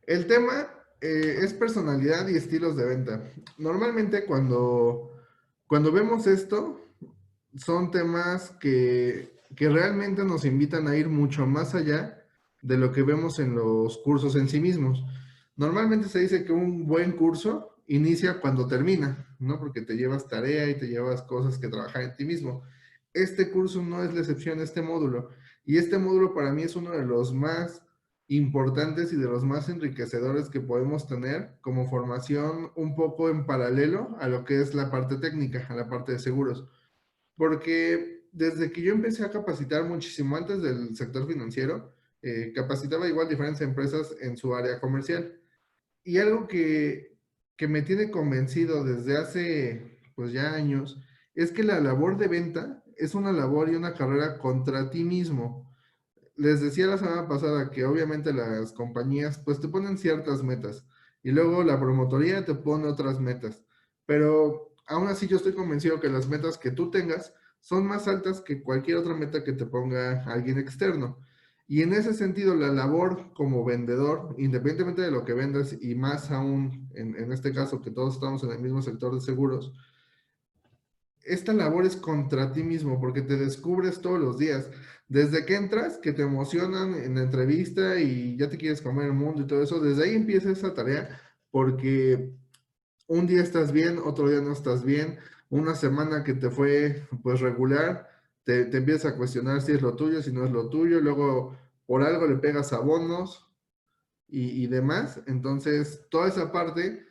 El tema es personalidad y estilos de venta. Normalmente cuando vemos esto, son temas que realmente nos invitan a ir mucho más allá de lo que vemos en los cursos en sí mismos. Normalmente se dice que un buen curso inicia cuando termina, ¿no? Porque te llevas tarea y te llevas cosas que trabajar en ti mismo. Este curso no es la excepción, este módulo. Y este módulo para mí es uno de los más importantes y de los más enriquecedores que podemos tener como formación un poco en paralelo a lo que es la parte técnica, a la parte de seguros. Porque desde que yo empecé a capacitar muchísimo antes del sector financiero, capacitaba igual diferentes empresas en su área comercial. Y algo que me tiene convencido desde hace pues ya años es que la labor de venta es una labor y una carrera contra ti mismo. Les decía la semana pasada que obviamente las compañías pues te ponen ciertas metas y luego la promotoría te pone otras metas, pero aún así yo estoy convencido que las metas que tú tengas son más altas que cualquier otra meta que te ponga alguien externo. Y en ese sentido, la labor como vendedor, independientemente de lo que vendas y más aún en este caso que todos estamos en el mismo sector de seguros, esta labor es contra ti mismo porque te descubres todos los días. Desde que entras, que te emocionan en la entrevista y ya te quieres comer el mundo y todo eso, desde ahí empieza esa tarea porque un día estás bien, otro día no estás bien, una semana que te fue pues regular, te empiezas a cuestionar si es lo tuyo, si no es lo tuyo, luego por algo le pegas a bonos y demás. Entonces, toda esa parte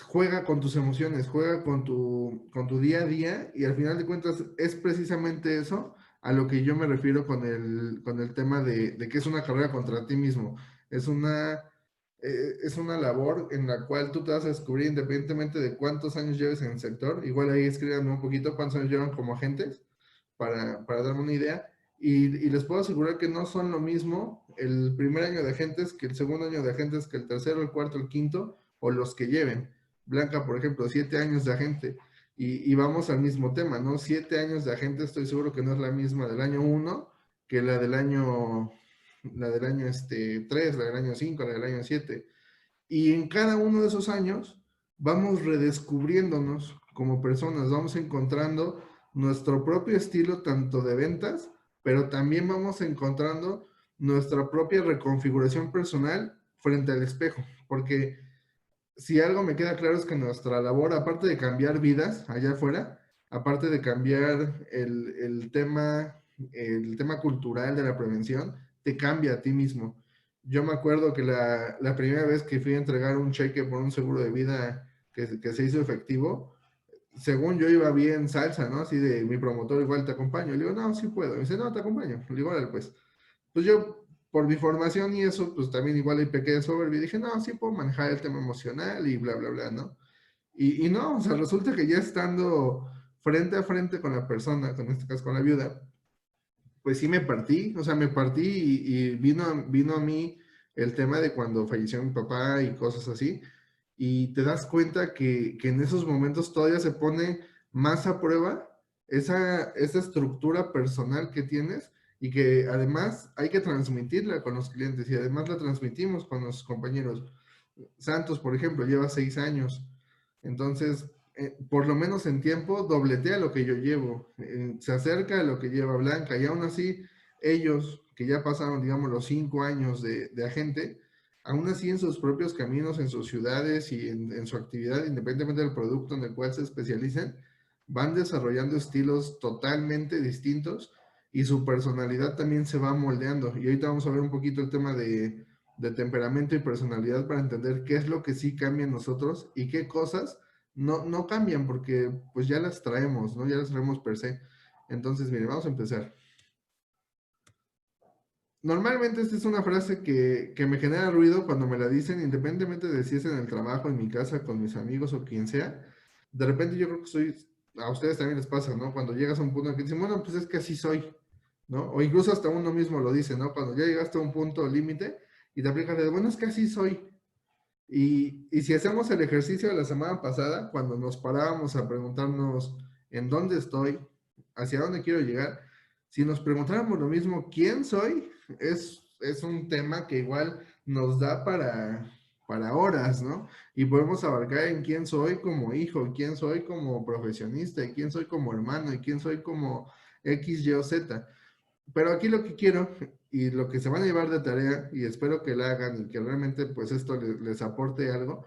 juega con tus emociones, juega con tu día a día y al final de cuentas es precisamente eso a lo que yo me refiero con el tema de que es una carrera contra ti mismo. Es es una labor en la cual tú te vas a descubrir independientemente de cuántos años lleves en el sector. Igual ahí escríbanme un poquito cuántos años llevan como agentes para darme una idea. Y les puedo asegurar que no son lo mismo el primer año de agentes que el segundo año de agentes, que el tercero, el cuarto, el quinto o los que lleven. Blanca, por ejemplo, 7 años de agente. Y vamos al mismo tema, ¿no? 7 años de agente, estoy seguro que no es la misma del año uno que la del año 3, la del año 5, la del año 7. Y en cada uno de esos años vamos redescubriéndonos como personas, vamos encontrando nuestro propio estilo tanto de ventas, pero también vamos encontrando nuestra propia reconfiguración personal frente al espejo, porque si algo me queda claro es que nuestra labor, aparte de cambiar vidas allá afuera, aparte de cambiar el tema cultural de la prevención, te cambia a ti mismo. Yo me acuerdo que la primera vez que fui a entregar un cheque por un seguro de vida que se hizo efectivo, según yo iba bien salsa, ¿no? Así de mi promotor igual te acompaño. Le digo, no, sí puedo. Me dice, no, te acompaño. Le digo, órale, pues. Pues yo, por mi formación y eso, pues también igual ahí pequé de soberbio y dije, no, sí puedo manejar el tema emocional y bla, bla, bla, ¿no? Y no, o sea, resulta que ya estando frente a frente con la persona, con este caso con la viuda, pues sí me partí, o sea, me partí y vino a mí el tema de cuando falleció mi papá y cosas así, y te das cuenta que en esos momentos todavía se pone más a prueba esa estructura personal que tienes y que además hay que transmitirla con los clientes y además la transmitimos con los compañeros. Santos, por ejemplo, lleva 6 años. Entonces, por lo menos en tiempo, dobletea lo que yo llevo. Se acerca a lo que lleva Blanca. Y aún así, ellos, que ya pasaron, digamos, los 5 años de agente, aún así en sus propios caminos, en sus ciudades y en su actividad, independientemente del producto en el cual se especialicen, van desarrollando estilos totalmente distintos y su personalidad también se va moldeando. Y ahorita vamos a ver un poquito el tema de temperamento y personalidad para entender qué es lo que sí cambia en nosotros y qué cosas no cambian porque pues ya las traemos, ¿no? Ya las traemos per se. Entonces, mire, vamos a empezar. Normalmente esta es una frase que me genera ruido cuando me la dicen, independientemente de si es en el trabajo, en mi casa, con mis amigos o quien sea. De repente yo creo que a ustedes también les pasa, ¿no? Cuando llegas a un punto en que dicen, bueno, pues es que así soy, ¿no? O incluso hasta uno mismo lo dice, ¿no? Cuando ya llegaste a un punto límite y te aplicas de, bueno, es que así soy. Y si hacemos el ejercicio de la semana pasada, cuando nos parábamos a preguntarnos en dónde estoy, hacia dónde quiero llegar, si nos preguntáramos lo mismo, ¿quién soy? Es un tema que igual nos da para horas, ¿no? Y podemos abarcar en quién soy como hijo, quién soy como profesionista, y quién soy como hermano, y quién soy como X, Y o Z. Pero aquí lo que quiero y lo que se van a llevar de tarea, y espero que la hagan y que realmente pues esto les aporte algo,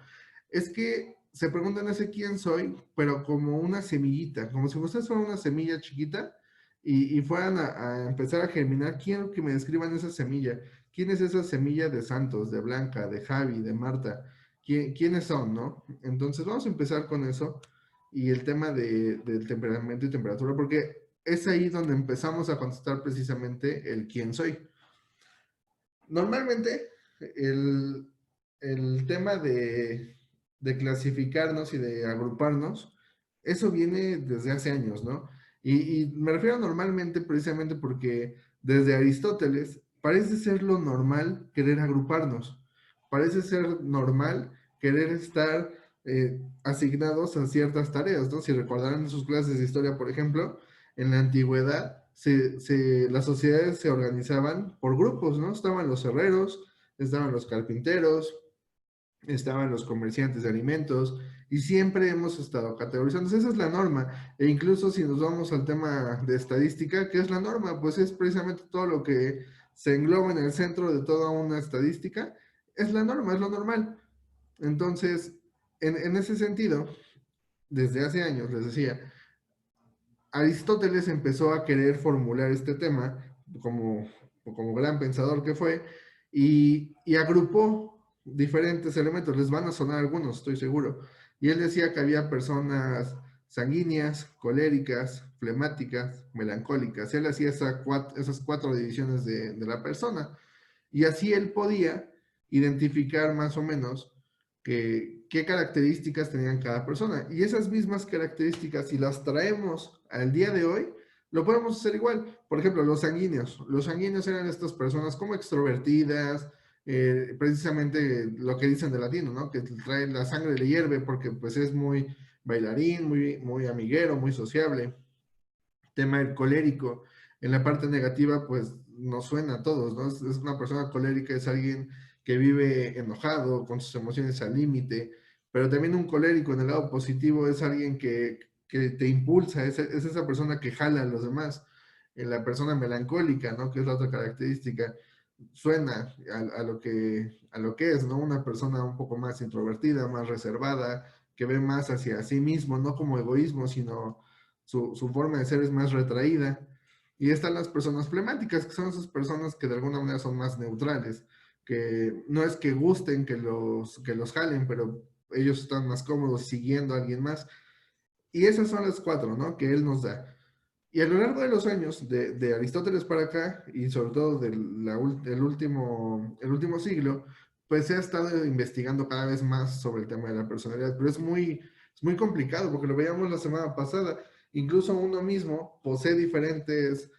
es que se preguntan ese quién soy, pero como una semillita, como si ustedes fueran una semilla chiquita y fueran a empezar a germinar. Quiero que me describan esa semilla. ¿Quién es esa semilla de Santos, de Blanca, de Javi, de Marta? ¿Quiénes son, no? Entonces vamos a empezar con eso y el tema del temperamento y temperatura, porque es ahí donde empezamos a contestar precisamente el quién soy. Normalmente, el, el tema de clasificarnos y de agruparnos, eso viene desde hace años, ¿no? Y me refiero normalmente precisamente porque desde Aristóteles parece ser lo normal querer agruparnos, parece ser normal querer estar asignados a ciertas tareas, ¿no? Si recordarán en sus clases de historia, por ejemplo, en la antigüedad las sociedades se organizaban por grupos, ¿no? Estaban los herreros, estaban los carpinteros, estaban los comerciantes de alimentos y siempre hemos estado categorizando. Esa es la norma. E incluso si nos vamos al tema de estadística, ¿qué es la norma? Pues es precisamente todo lo que se engloba en el centro de toda una estadística. Es la norma, es lo normal. Entonces, en ese sentido, desde hace años, les decía, Aristóteles empezó a querer formular este tema como gran pensador que fue y agrupó diferentes elementos. Les van a sonar algunos, estoy seguro. Y él decía que había personas sanguíneas, coléricas, flemáticas, melancólicas. Él hacía esas cuatro divisiones de la persona. Y así él podía identificar más o menos qué características tenían cada persona. Y esas mismas características, si las traemos al día de hoy, lo podemos hacer igual. Por ejemplo, los sanguíneos. Los sanguíneos eran estas personas como extrovertidas, precisamente lo que dicen de latino, ¿no? Que trae la sangre le hierve porque pues es muy bailarín, muy amiguero, muy sociable. Tema del colérico. En la parte negativa, pues nos suena a todos, ¿no? Es una persona colérica, es alguien que vive enojado, con sus emociones al límite, pero también un colérico en el lado positivo es alguien que te impulsa, es esa persona que jala a los demás. En la persona melancólica, ¿no? Que es la otra característica, suena a lo que es, ¿no? Una persona un poco más introvertida, más reservada, que ve más hacia sí mismo, no como egoísmo, sino su forma de ser es más retraída. Y están las personas flemáticas, que son esas personas que de alguna manera son más neutrales, que no es que gusten que los jalen, pero ellos están más cómodos siguiendo a alguien más. Y esas son las cuatro, ¿no? Que él nos da. Y a lo largo de los años, de Aristóteles para acá, y sobre todo el último siglo, pues se ha estado investigando cada vez más sobre el tema de la personalidad, pero es muy complicado porque lo veíamos la semana pasada. Incluso uno mismo posee diferentes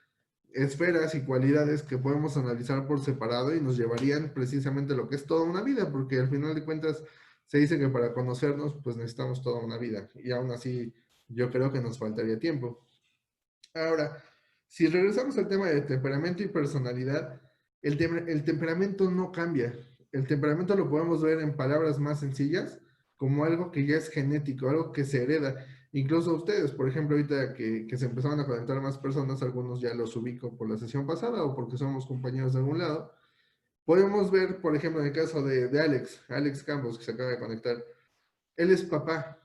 esferas y cualidades que podemos analizar por separado y nos llevarían precisamente a lo que es toda una vida, porque al final de cuentas se dice que para conocernos pues necesitamos toda una vida y aún así yo creo que nos faltaría tiempo. Ahora, si regresamos al tema de temperamento y personalidad, el temperamento no cambia. El temperamento lo podemos ver en palabras más sencillas, como algo que ya es genético, algo que se hereda. Incluso ustedes, por ejemplo, ahorita que se empezaron a conectar más personas, algunos ya los ubico por la sesión pasada o porque somos compañeros de algún lado, podemos ver, por ejemplo, en el caso de Alex Campos, que se acaba de conectar, él es papá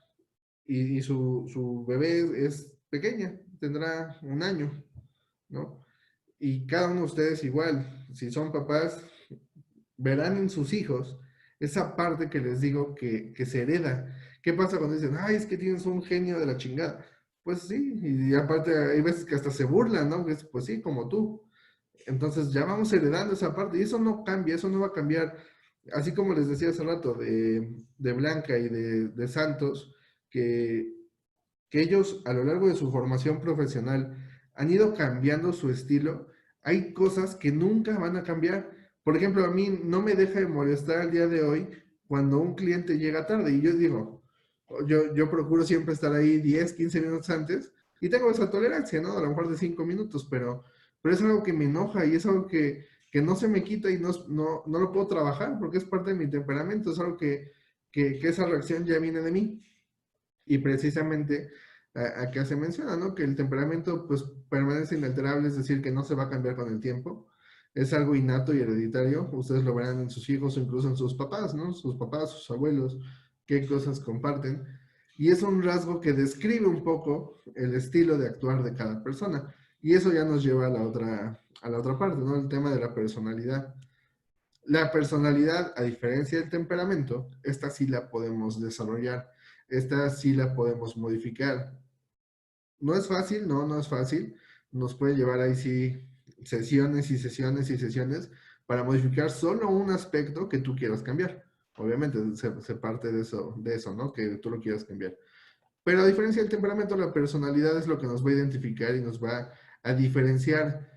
y su bebé es pequeña, tendrá un año, ¿no? Y cada uno de ustedes igual, si son papás, verán en sus hijos esa parte que les digo que se hereda. ¿Qué pasa cuando dicen, ay, es que tienes un genio de la chingada? Pues sí, y aparte hay veces que hasta se burlan, ¿no? Pues sí, como tú. Entonces ya vamos heredando esa parte y eso no cambia, eso no va a cambiar. Así como les decía hace rato de Blanca y de Santos, que que ellos a lo largo de su formación profesional han ido cambiando su estilo, hay cosas que nunca van a cambiar. Por ejemplo, a mí no me deja de molestar al día de hoy cuando un cliente llega tarde y yo digo, yo procuro siempre estar ahí 10, 15 minutos antes y tengo esa tolerancia, ¿no? A lo mejor de 5 minutos, pero es algo que me enoja y es algo que no se me quita y no lo puedo trabajar porque es parte de mi temperamento, es algo que esa reacción ya viene de mí. Y precisamente acá se menciona, ¿no? Que el temperamento pues permanece inalterable, es decir, que no se va a cambiar con el tiempo. Es algo innato y hereditario. Ustedes lo verán en sus hijos o incluso en sus papás, ¿no? Sus papás, sus abuelos, qué cosas comparten. Y es un rasgo que describe un poco el estilo de actuar de cada persona. Y eso ya nos lleva a la otra parte, ¿no? El tema de la personalidad. La personalidad, a diferencia del temperamento, esta sí la podemos desarrollar, esta sí la podemos modificar. No es fácil, no es fácil. Nos puede llevar ahí sí sesiones y sesiones y sesiones para modificar solo un aspecto que tú quieras cambiar. Obviamente se parte de eso, ¿no? Que tú lo quieras cambiar. Pero a diferencia del temperamento, la personalidad es lo que nos va a identificar y nos va a diferenciar.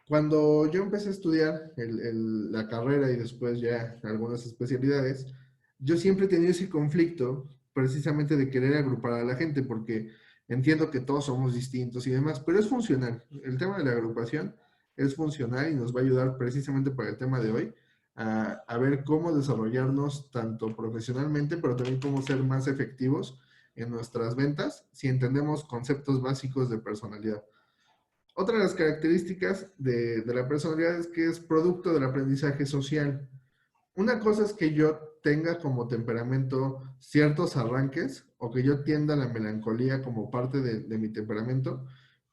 Cuando yo empecé a estudiar la carrera y después ya algunas especialidades, yo siempre he tenido ese conflicto precisamente de querer agrupar a la gente porque entiendo que todos somos distintos y demás, pero es funcional. El tema de la agrupación es funcional y nos va a ayudar precisamente para el tema de hoy a ver cómo desarrollarnos tanto profesionalmente, pero también cómo ser más efectivos en nuestras ventas si entendemos conceptos básicos de personalidad. Otra de las características de la personalidad es que es producto del aprendizaje social. Una cosa es que yo tenga como temperamento ciertos arranques o que yo tienda a la melancolía como parte de mi temperamento,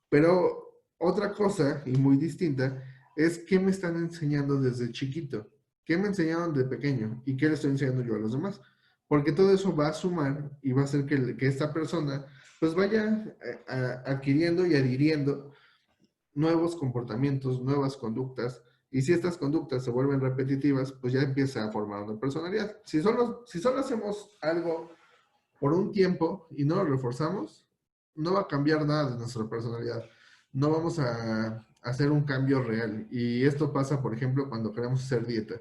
pero otra cosa y muy distinta es qué me están enseñando desde chiquito, qué me enseñaron de pequeño y qué le estoy enseñando yo a los demás. Porque todo eso va a sumar y va a hacer que esta persona pues vaya adquiriendo y adhiriendo nuevos comportamientos, nuevas conductas, y si estas conductas se vuelven repetitivas, pues ya empieza a formar una personalidad. Si solo hacemos algo por un tiempo y no lo reforzamos, no va a cambiar nada de nuestra personalidad. No vamos a hacer un cambio real. Y esto pasa, por ejemplo, cuando queremos hacer dieta.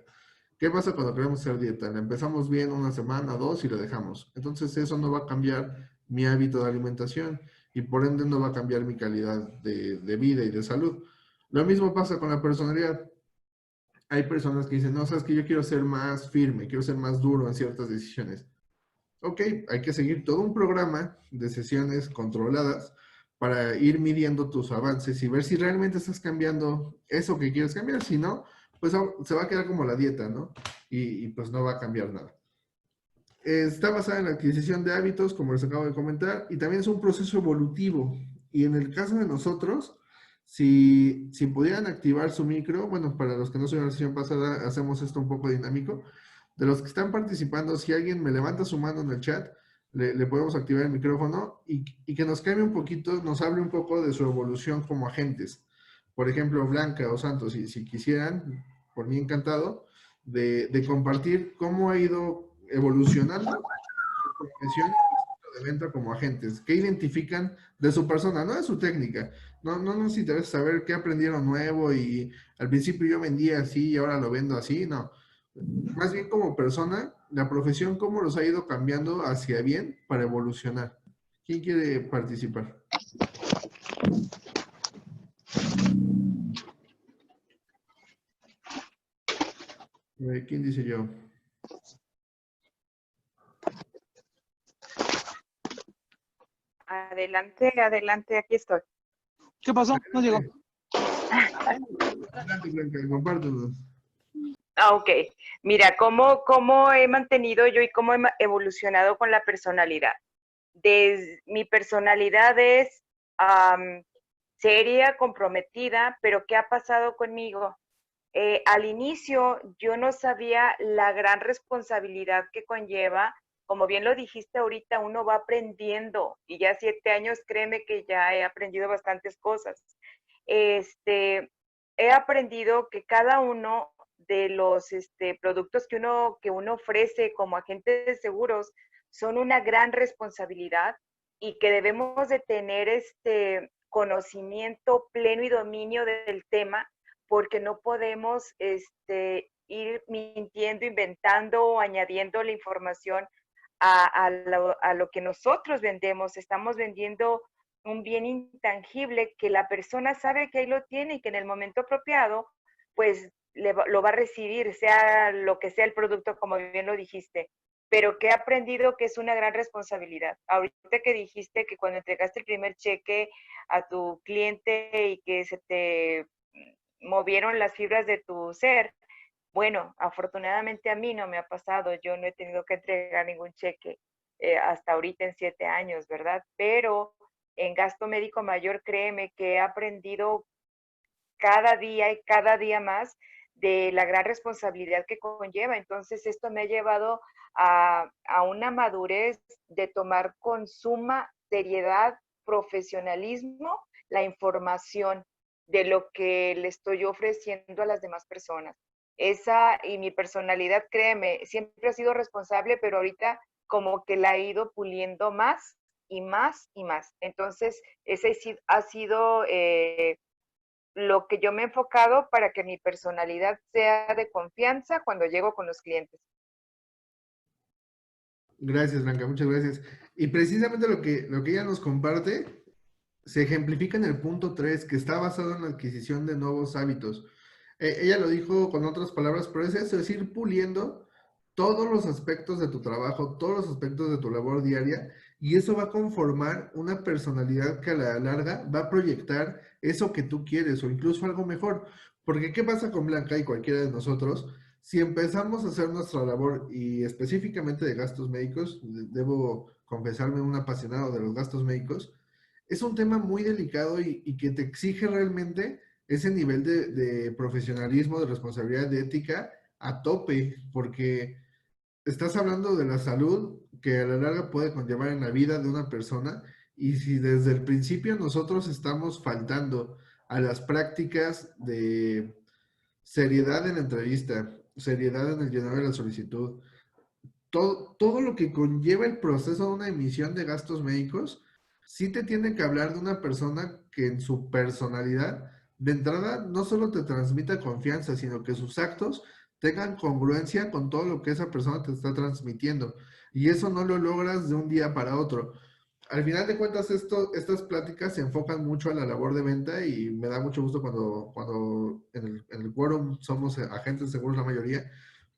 ¿Qué pasa cuando queremos hacer dieta? La empezamos bien una semana, dos y la dejamos. Entonces eso no va a cambiar mi hábito de alimentación y por ende no va a cambiar mi calidad de vida y de salud. Lo mismo pasa con la personalidad. Hay personas que dicen, no, sabes que yo quiero ser más firme, quiero ser más duro en ciertas decisiones. Ok, hay que seguir todo un programa de sesiones controladas para ir midiendo tus avances y ver si realmente estás cambiando eso que quieres cambiar. Si no, pues se va a quedar como la dieta, ¿no? Y pues no va a cambiar nada. Está basada en la adquisición de hábitos, como les acabo de comentar, y también es un proceso evolutivo. Y en el caso de nosotros, si pudieran activar su micro, bueno, para los que no son de la sesión pasada, hacemos esto un poco dinámico. De los que están participando, si alguien me levanta su mano en el chat, le podemos activar el micrófono y que nos cambie un poquito, nos hable un poco de su evolución como agentes. Por ejemplo, Blanca o Santos, si quisieran, por mí encantado, de compartir cómo ha ido evolucionando su profesión de venta como agentes, qué identifican de su persona, no de su técnica. No nos interesa saber qué aprendieron nuevo y al principio yo vendía así y ahora lo vendo así, no. Más bien como persona, la profesión, cómo los ha ido cambiando hacia bien para evolucionar. ¿Quién quiere participar? ¿Quién dice yo? Adelante, adelante, aquí estoy. ¿Qué pasó? No llegó. Adelante, Blanca, compártenos. Ok. Mira, ¿cómo he mantenido yo y cómo he evolucionado con la personalidad? Mi personalidad es seria, comprometida, pero ¿qué ha pasado conmigo? Al inicio yo no sabía la gran responsabilidad que conlleva. Como bien lo dijiste ahorita, uno va aprendiendo y ya 7 años, créeme que ya he aprendido bastantes cosas. He aprendido que cada uno de los productos que uno ofrece como agente de seguros son una gran responsabilidad y que debemos de tener conocimiento pleno y dominio del tema porque no podemos ir mintiendo, inventando o añadiendo la información a lo que nosotros vendemos. Estamos vendiendo un bien intangible que la persona sabe que ahí lo tiene y que en el momento apropiado, pues lo va a recibir, sea lo que sea el producto, como bien lo dijiste, pero que he aprendido que es una gran responsabilidad. Ahorita que dijiste que cuando entregaste el primer cheque a tu cliente y que se te movieron las fibras de tu ser, bueno, afortunadamente a mí no me ha pasado, yo no he tenido que entregar ningún cheque hasta ahorita en 7 años, ¿verdad? Pero en gasto médico mayor, créeme que he aprendido cada día y cada día más de la gran responsabilidad que conlleva. Entonces, esto me ha llevado a una madurez de tomar con suma seriedad, profesionalismo, la información de lo que le estoy ofreciendo a las demás personas. Esa y mi personalidad, créeme, siempre ha sido responsable, pero ahorita como que la he ido puliendo más y más y más. Entonces, ese ha sido lo que yo me he enfocado para que mi personalidad sea de confianza cuando llego con los clientes. Gracias, Blanca, muchas gracias. Y precisamente lo que ella nos comparte se ejemplifica en el punto 3 que está basado en la adquisición de nuevos hábitos. Ella lo dijo con otras palabras, pero es eso, es ir puliendo todos los aspectos de tu trabajo, todos los aspectos de tu labor diaria, y eso va a conformar una personalidad que a la larga va a proyectar eso que tú quieres o incluso algo mejor. Porque ¿qué pasa con Blanca y cualquiera de nosotros? Si empezamos a hacer nuestra labor y específicamente de gastos médicos, debo confesarme un apasionado de los gastos médicos, es un tema muy delicado y que te exige realmente ese nivel de profesionalismo, de responsabilidad, de ética a tope, porque estás hablando de la salud que a la larga puede conllevar en la vida de una persona y si desde el principio nosotros estamos faltando a las prácticas de seriedad en la entrevista, seriedad en el llenar de la solicitud, todo lo que conlleva el proceso de una emisión de gastos médicos, sí te tiene que hablar de una persona que en su personalidad, de entrada, no solo te transmita confianza, sino que sus actos tengan congruencia con todo lo que esa persona te está transmitiendo. Y eso no lo logras de un día para otro. Al final de cuentas, estas pláticas se enfocan mucho a la labor de venta y me da mucho gusto cuando en el quórum somos agentes de seguros la mayoría,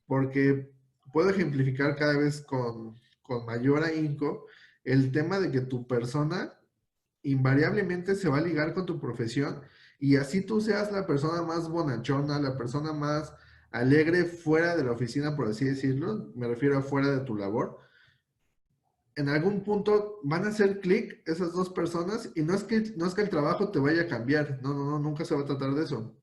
porque puedo ejemplificar cada vez con mayor ahínco el tema de que tu persona invariablemente se va a ligar con tu profesión y así tú seas la persona más bonachona, la persona más alegre fuera de la oficina, por así decirlo, me refiero a fuera de tu labor, en algún punto van a hacer clic esas dos personas y no es que el trabajo te vaya a cambiar, no, no, no, nunca se va a tratar de eso,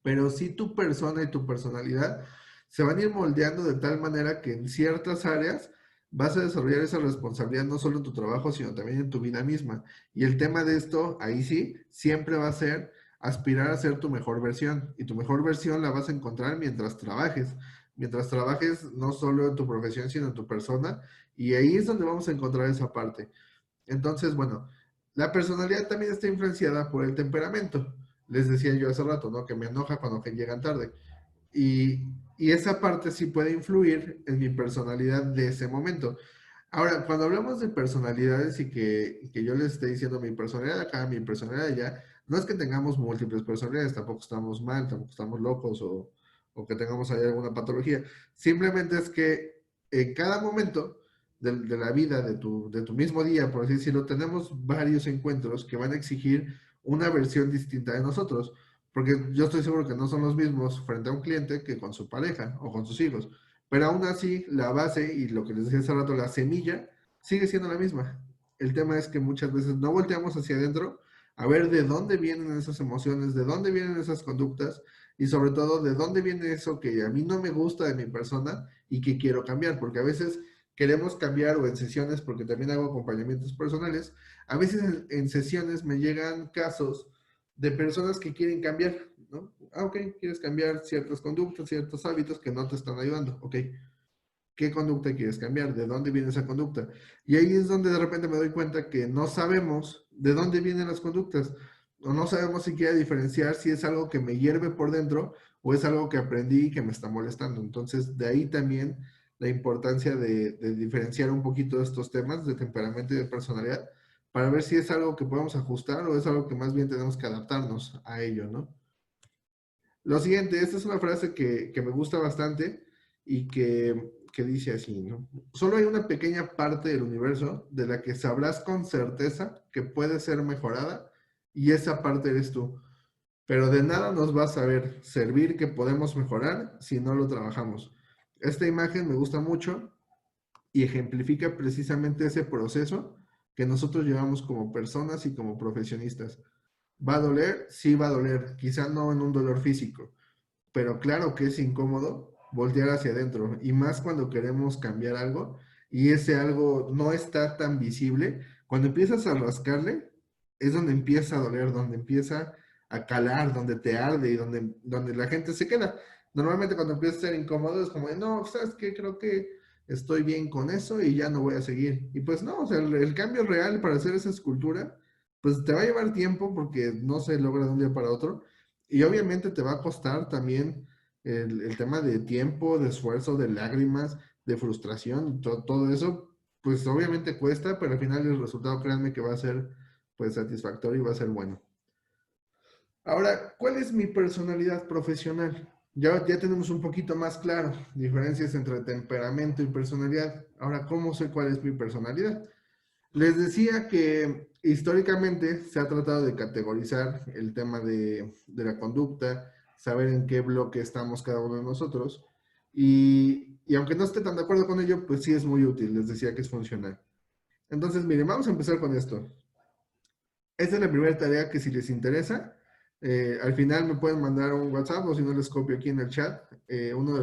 pero sí tu persona y tu personalidad se van a ir moldeando de tal manera que en ciertas áreas vas a desarrollar esa responsabilidad no solo en tu trabajo, sino también en tu vida misma. Y el tema de esto, ahí sí, siempre va a ser aspirar a ser tu mejor versión. Y tu mejor versión la vas a encontrar mientras trabajes. Mientras trabajes no solo en tu profesión, sino en tu persona. Y ahí es donde vamos a encontrar esa parte. Entonces, bueno, la personalidad también está influenciada por el temperamento. Les decía yo hace rato, ¿no? Que me enoja cuando que llegan tarde. Y esa parte sí puede influir en mi personalidad de ese momento. Ahora, cuando hablamos de personalidades y que yo les esté diciendo mi personalidad acá, mi personalidad allá, no es que tengamos múltiples personalidades, tampoco estamos mal, tampoco estamos locos o que tengamos ahí alguna patología. Simplemente es que en cada momento de la vida, de tu mismo día, por así decirlo, tenemos varios encuentros que van a exigir una versión distinta de nosotros. Porque yo estoy seguro que no son los mismos frente a un cliente que con su pareja o con sus hijos. Pero aún así, la base y lo que les decía hace rato, la semilla, sigue siendo la misma. El tema es que muchas veces no volteamos hacia adentro a ver de dónde vienen esas emociones, de dónde vienen esas conductas y sobre todo de dónde viene eso que a mí no me gusta de mi persona y que quiero cambiar. Porque a veces queremos cambiar o en sesiones, porque también hago acompañamientos personales, a veces en sesiones me llegan casos de personas que quieren cambiar, ¿no? Ah, ok, quieres cambiar ciertas conductas, ciertos hábitos que no te están ayudando, ok. ¿Qué conducta quieres cambiar? ¿De dónde viene esa conducta? Y ahí es donde de repente me doy cuenta que no sabemos de dónde vienen las conductas, o no sabemos siquiera diferenciar si es algo que me hierve por dentro o es algo que aprendí y que me está molestando. Entonces, de ahí también la importancia de diferenciar un poquito estos temas de temperamento y de personalidad para ver si es algo que podemos ajustar o es algo que más bien tenemos que adaptarnos a ello, ¿no? Lo siguiente, esta es una frase que me gusta bastante y que dice así, ¿no? Solo hay una pequeña parte del universo de la que sabrás con certeza que puede ser mejorada y esa parte eres tú. Pero de nada nos va a saber servir que podemos mejorar si no lo trabajamos. Esta imagen me gusta mucho y ejemplifica precisamente ese proceso que nosotros llevamos como personas y como profesionistas. ¿Va a doler? Sí va a doler, quizá no en un dolor físico, pero claro que es incómodo voltear hacia adentro y más cuando queremos cambiar algo y ese algo no está tan visible. Cuando empiezas a rascarle es donde empieza a doler, donde empieza a calar, donde te arde y donde la gente se queda. Normalmente cuando empieza a ser incómodo es como, no, ¿sabes qué? Creo que estoy bien con eso y ya no voy a seguir. Y pues no, o sea, el cambio real para hacer esa escultura, pues te va a llevar tiempo porque no se logra de un día para otro. Y obviamente te va a costar también el tema de tiempo, de esfuerzo, de lágrimas, de frustración, todo eso, pues obviamente cuesta, pero al final el resultado, créanme que va a ser pues satisfactorio y va a ser bueno. Ahora, ¿cuál es mi personalidad profesional? Ya tenemos un poquito más claro diferencias entre temperamento y personalidad. Ahora, ¿cómo sé cuál es mi personalidad? Les decía que históricamente se ha tratado de categorizar el tema de la conducta, saber en qué bloque estamos cada uno de nosotros. Y aunque no esté tan de acuerdo con ello, pues sí es muy útil. Les decía que es funcional. Entonces, miren, vamos a empezar con esto. Esta es la primera tarea que si les interesa, al final me pueden mandar un WhatsApp o si no les copio aquí en el chat, uno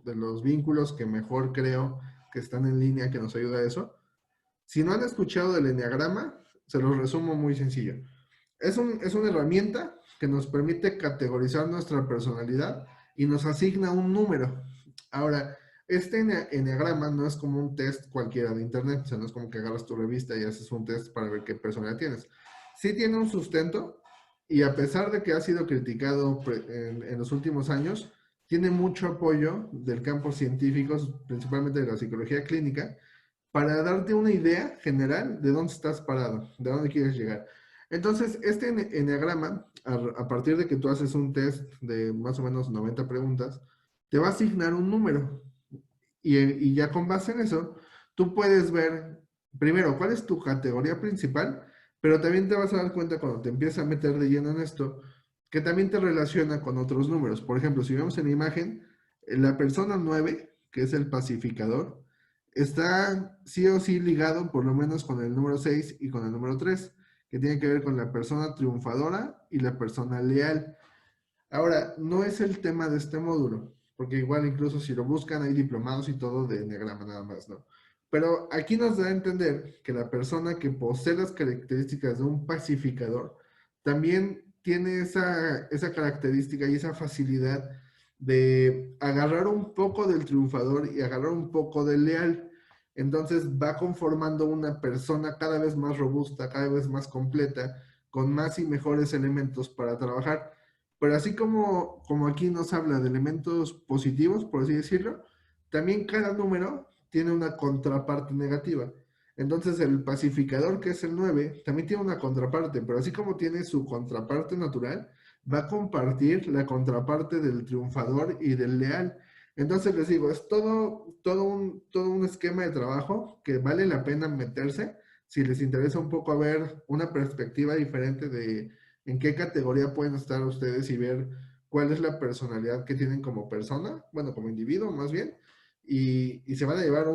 de los vínculos que mejor creo que están en línea que nos ayuda a eso. Si no han escuchado del enneagrama, se los resumo muy sencillo. Es una herramienta que nos permite categorizar nuestra personalidad y nos asigna un número. Ahora, este enneagrama no es como un test cualquiera de internet, o sea, no es como que agarras tu revista y haces un test para ver qué personalidad tienes. Sí tiene un sustento y a pesar de que ha sido criticado en los últimos años, tiene mucho apoyo del campo científico, principalmente de la psicología clínica, para darte una idea general de dónde estás parado, de dónde quieres llegar. Entonces, este enneagrama, a partir de que tú haces un test de más o menos 90 preguntas, te va a asignar un número. Y ya con base en eso, tú puedes ver, primero, cuál es tu categoría principal, pero también te vas a dar cuenta cuando te empiezas a meter de lleno en esto, que también te relaciona con otros números. Por ejemplo, si vemos en la imagen, la persona 9, que es el pacificador, está sí o sí ligado por lo menos con el número 6 y con el número 3, que tiene que ver con la persona triunfadora y la persona leal. Ahora, no es el tema de este módulo, porque igual incluso si lo buscan hay diplomados y todo de enneagrama nada más, ¿no? Pero aquí nos da a entender que la persona que posee las características de un pacificador también tiene esa característica y esa facilidad de agarrar un poco del triunfador y agarrar un poco del leal. Entonces va conformando una persona cada vez más robusta, cada vez más completa, con más y mejores elementos para trabajar. Pero así como aquí nos habla de elementos positivos, por así decirlo, también cada número tiene una contraparte negativa. Entonces el pacificador, que es el 9 también tiene una contraparte, pero así como tiene su contraparte natural, va a compartir la contraparte del triunfador y del leal. Entonces les digo, es todo un esquema de trabajo que vale la pena meterse si les interesa un poco a ver una perspectiva diferente de en qué categoría pueden estar ustedes y ver cuál es la personalidad que tienen como persona, bueno, como individuo más bien, y se van a llevar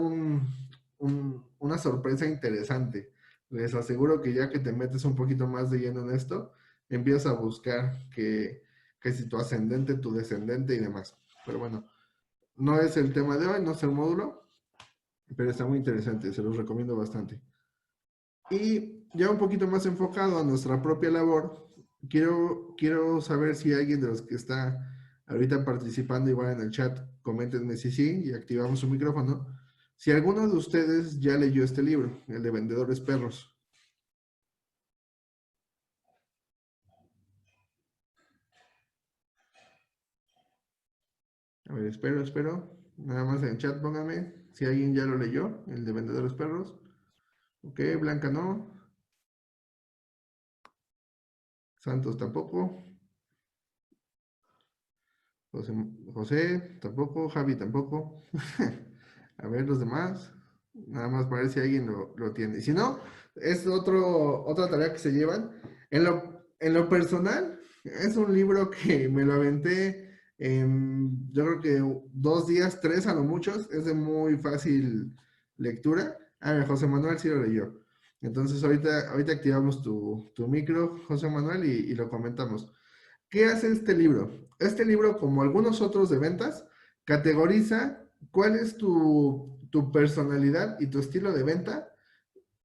una sorpresa interesante. Les aseguro que ya que te metes un poquito más de lleno en esto, empiezas a buscar que si tu ascendente, tu descendente y demás. Pero bueno, no es el tema de hoy, no es el módulo, pero está muy interesante, se los recomiendo bastante. Y ya un poquito más enfocado a nuestra propia labor, quiero saber si alguien de los que está ahorita participando igual en el chat, coméntenme si sí y activamos su micrófono. Si alguno de ustedes ya leyó este libro, el de Vendedores Perros. A ver, espero. Nada más en el chat póngame si alguien ya lo leyó, el de Vendedores Perros. Ok, Blanca no. Santos tampoco. José, José tampoco, Javi tampoco. A ver los demás. Nada más para ver si alguien lo tiene. Si no, es otra tarea que se llevan. En lo personal, es un libro que me lo aventé en, yo creo que 2 días, 3 a lo muchos. Es de muy fácil lectura. Mira, José Manuel sí lo leyó. Entonces ahorita activamos tu micro, José Manuel, y lo comentamos. ¿Qué hace este libro? Este libro, como algunos otros de ventas, categoriza cuál es tu personalidad y tu estilo de venta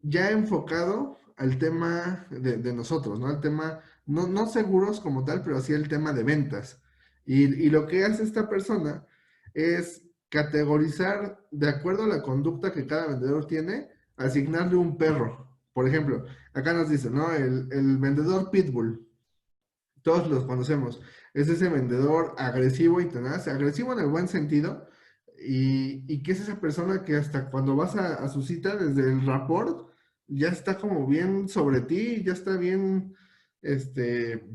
ya enfocado al tema de nosotros, ¿no? Al tema, no seguros como tal, pero sí el tema de ventas. Y lo que hace esta persona es categorizar de acuerdo a la conducta que cada vendedor tiene, asignarle un perro. Por ejemplo, acá nos dice, ¿no? El vendedor Pitbull, todos los conocemos. Es ese vendedor agresivo y tenaz, agresivo en el buen sentido, y que es esa persona que hasta cuando vas a su cita, desde el rapport, ya está como bien sobre ti, ya está bien, este,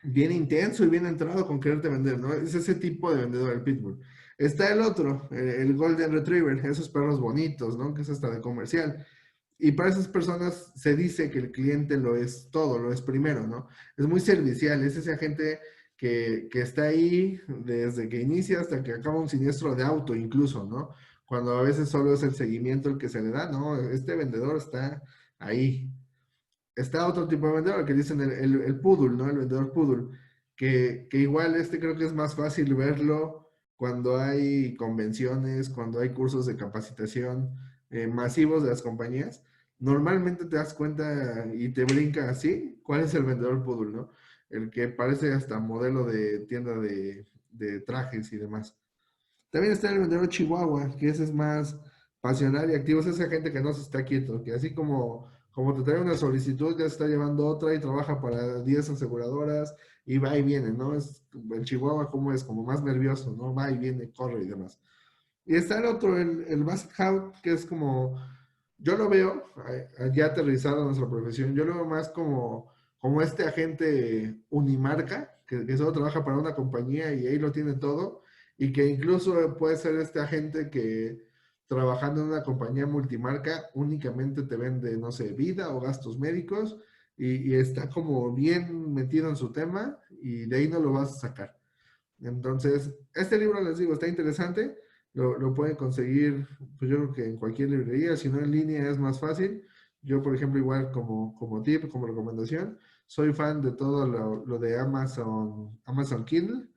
bien intenso y bien entrado con quererte vender, ¿no? Es ese tipo de vendedor, el pitbull. Está el otro, el golden retriever, esos perros bonitos, ¿no? Que es hasta de comercial. Y para esas personas se dice que el cliente lo es todo, lo es primero, ¿no? Es muy servicial, es esa gente que está ahí desde que inicia hasta que acaba un siniestro de auto incluso, ¿no? Cuando a veces solo es el seguimiento el que se le da, ¿no? Este vendedor está ahí. Está otro tipo de vendedor que dicen el poodle, ¿no? El vendedor poodle, que igual creo que es más fácil verlo cuando hay convenciones, cuando hay cursos de capacitación masivos de las compañías. Normalmente te das cuenta y te brinca así, ¿cuál es el vendedor poodle, no? El que parece hasta modelo de tienda de trajes y demás. También está el vendedor chihuahua, que ese es más pasional y activo. Es esa gente que no se está quieto, que así como te trae una solicitud, ya se está llevando otra y trabaja para 10 aseguradoras y va y viene, ¿no? El chihuahua como es, como más nervioso, ¿no? Va y viene, corre y demás. Y está el otro, el basset hound, que es como, yo lo veo, ya aterrizado en nuestra profesión, yo lo veo más como este agente unimarca, que solo trabaja para una compañía y ahí lo tiene todo, y que incluso puede ser este agente que trabajando en una compañía multimarca únicamente te vende, no sé, vida o gastos médicos, y está como bien metido en su tema y de ahí no lo vas a sacar. Entonces, este libro, les digo, está interesante. Lo pueden conseguir, pues yo creo que en cualquier librería, si no en línea es más fácil. Yo, por ejemplo, igual como tip, como recomendación, soy fan de todo lo de Amazon Kindle.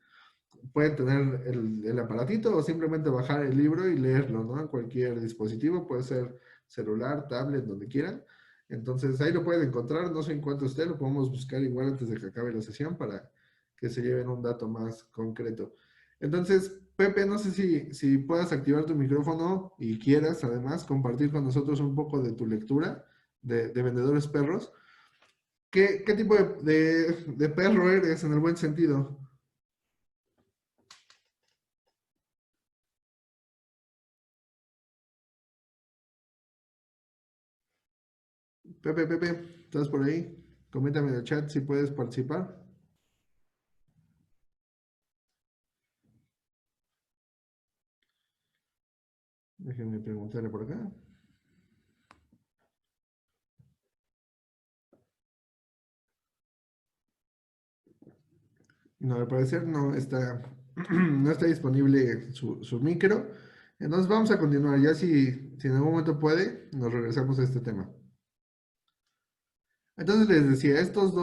Pueden tener el aparatito o simplemente bajar el libro y leerlo, ¿no? En cualquier dispositivo, puede ser celular, tablet, donde quieran. Entonces ahí lo pueden encontrar, no sé en cuánto esté, lo podemos buscar igual antes de que acabe la sesión para que se lleven un dato más concreto. Entonces, Pepe, no sé si puedas activar tu micrófono y quieras además compartir con nosotros un poco de tu lectura de vendedores perros. ¿Qué tipo de perro eres en el buen sentido? Pepe, ¿estás por ahí? Coméntame en el chat si puedes participar. Déjenme preguntarle por acá. No, al parecer no está, no está disponible su micro. Entonces vamos a continuar. Ya si en algún momento puede, nos regresamos a este tema. Entonces les decía, estos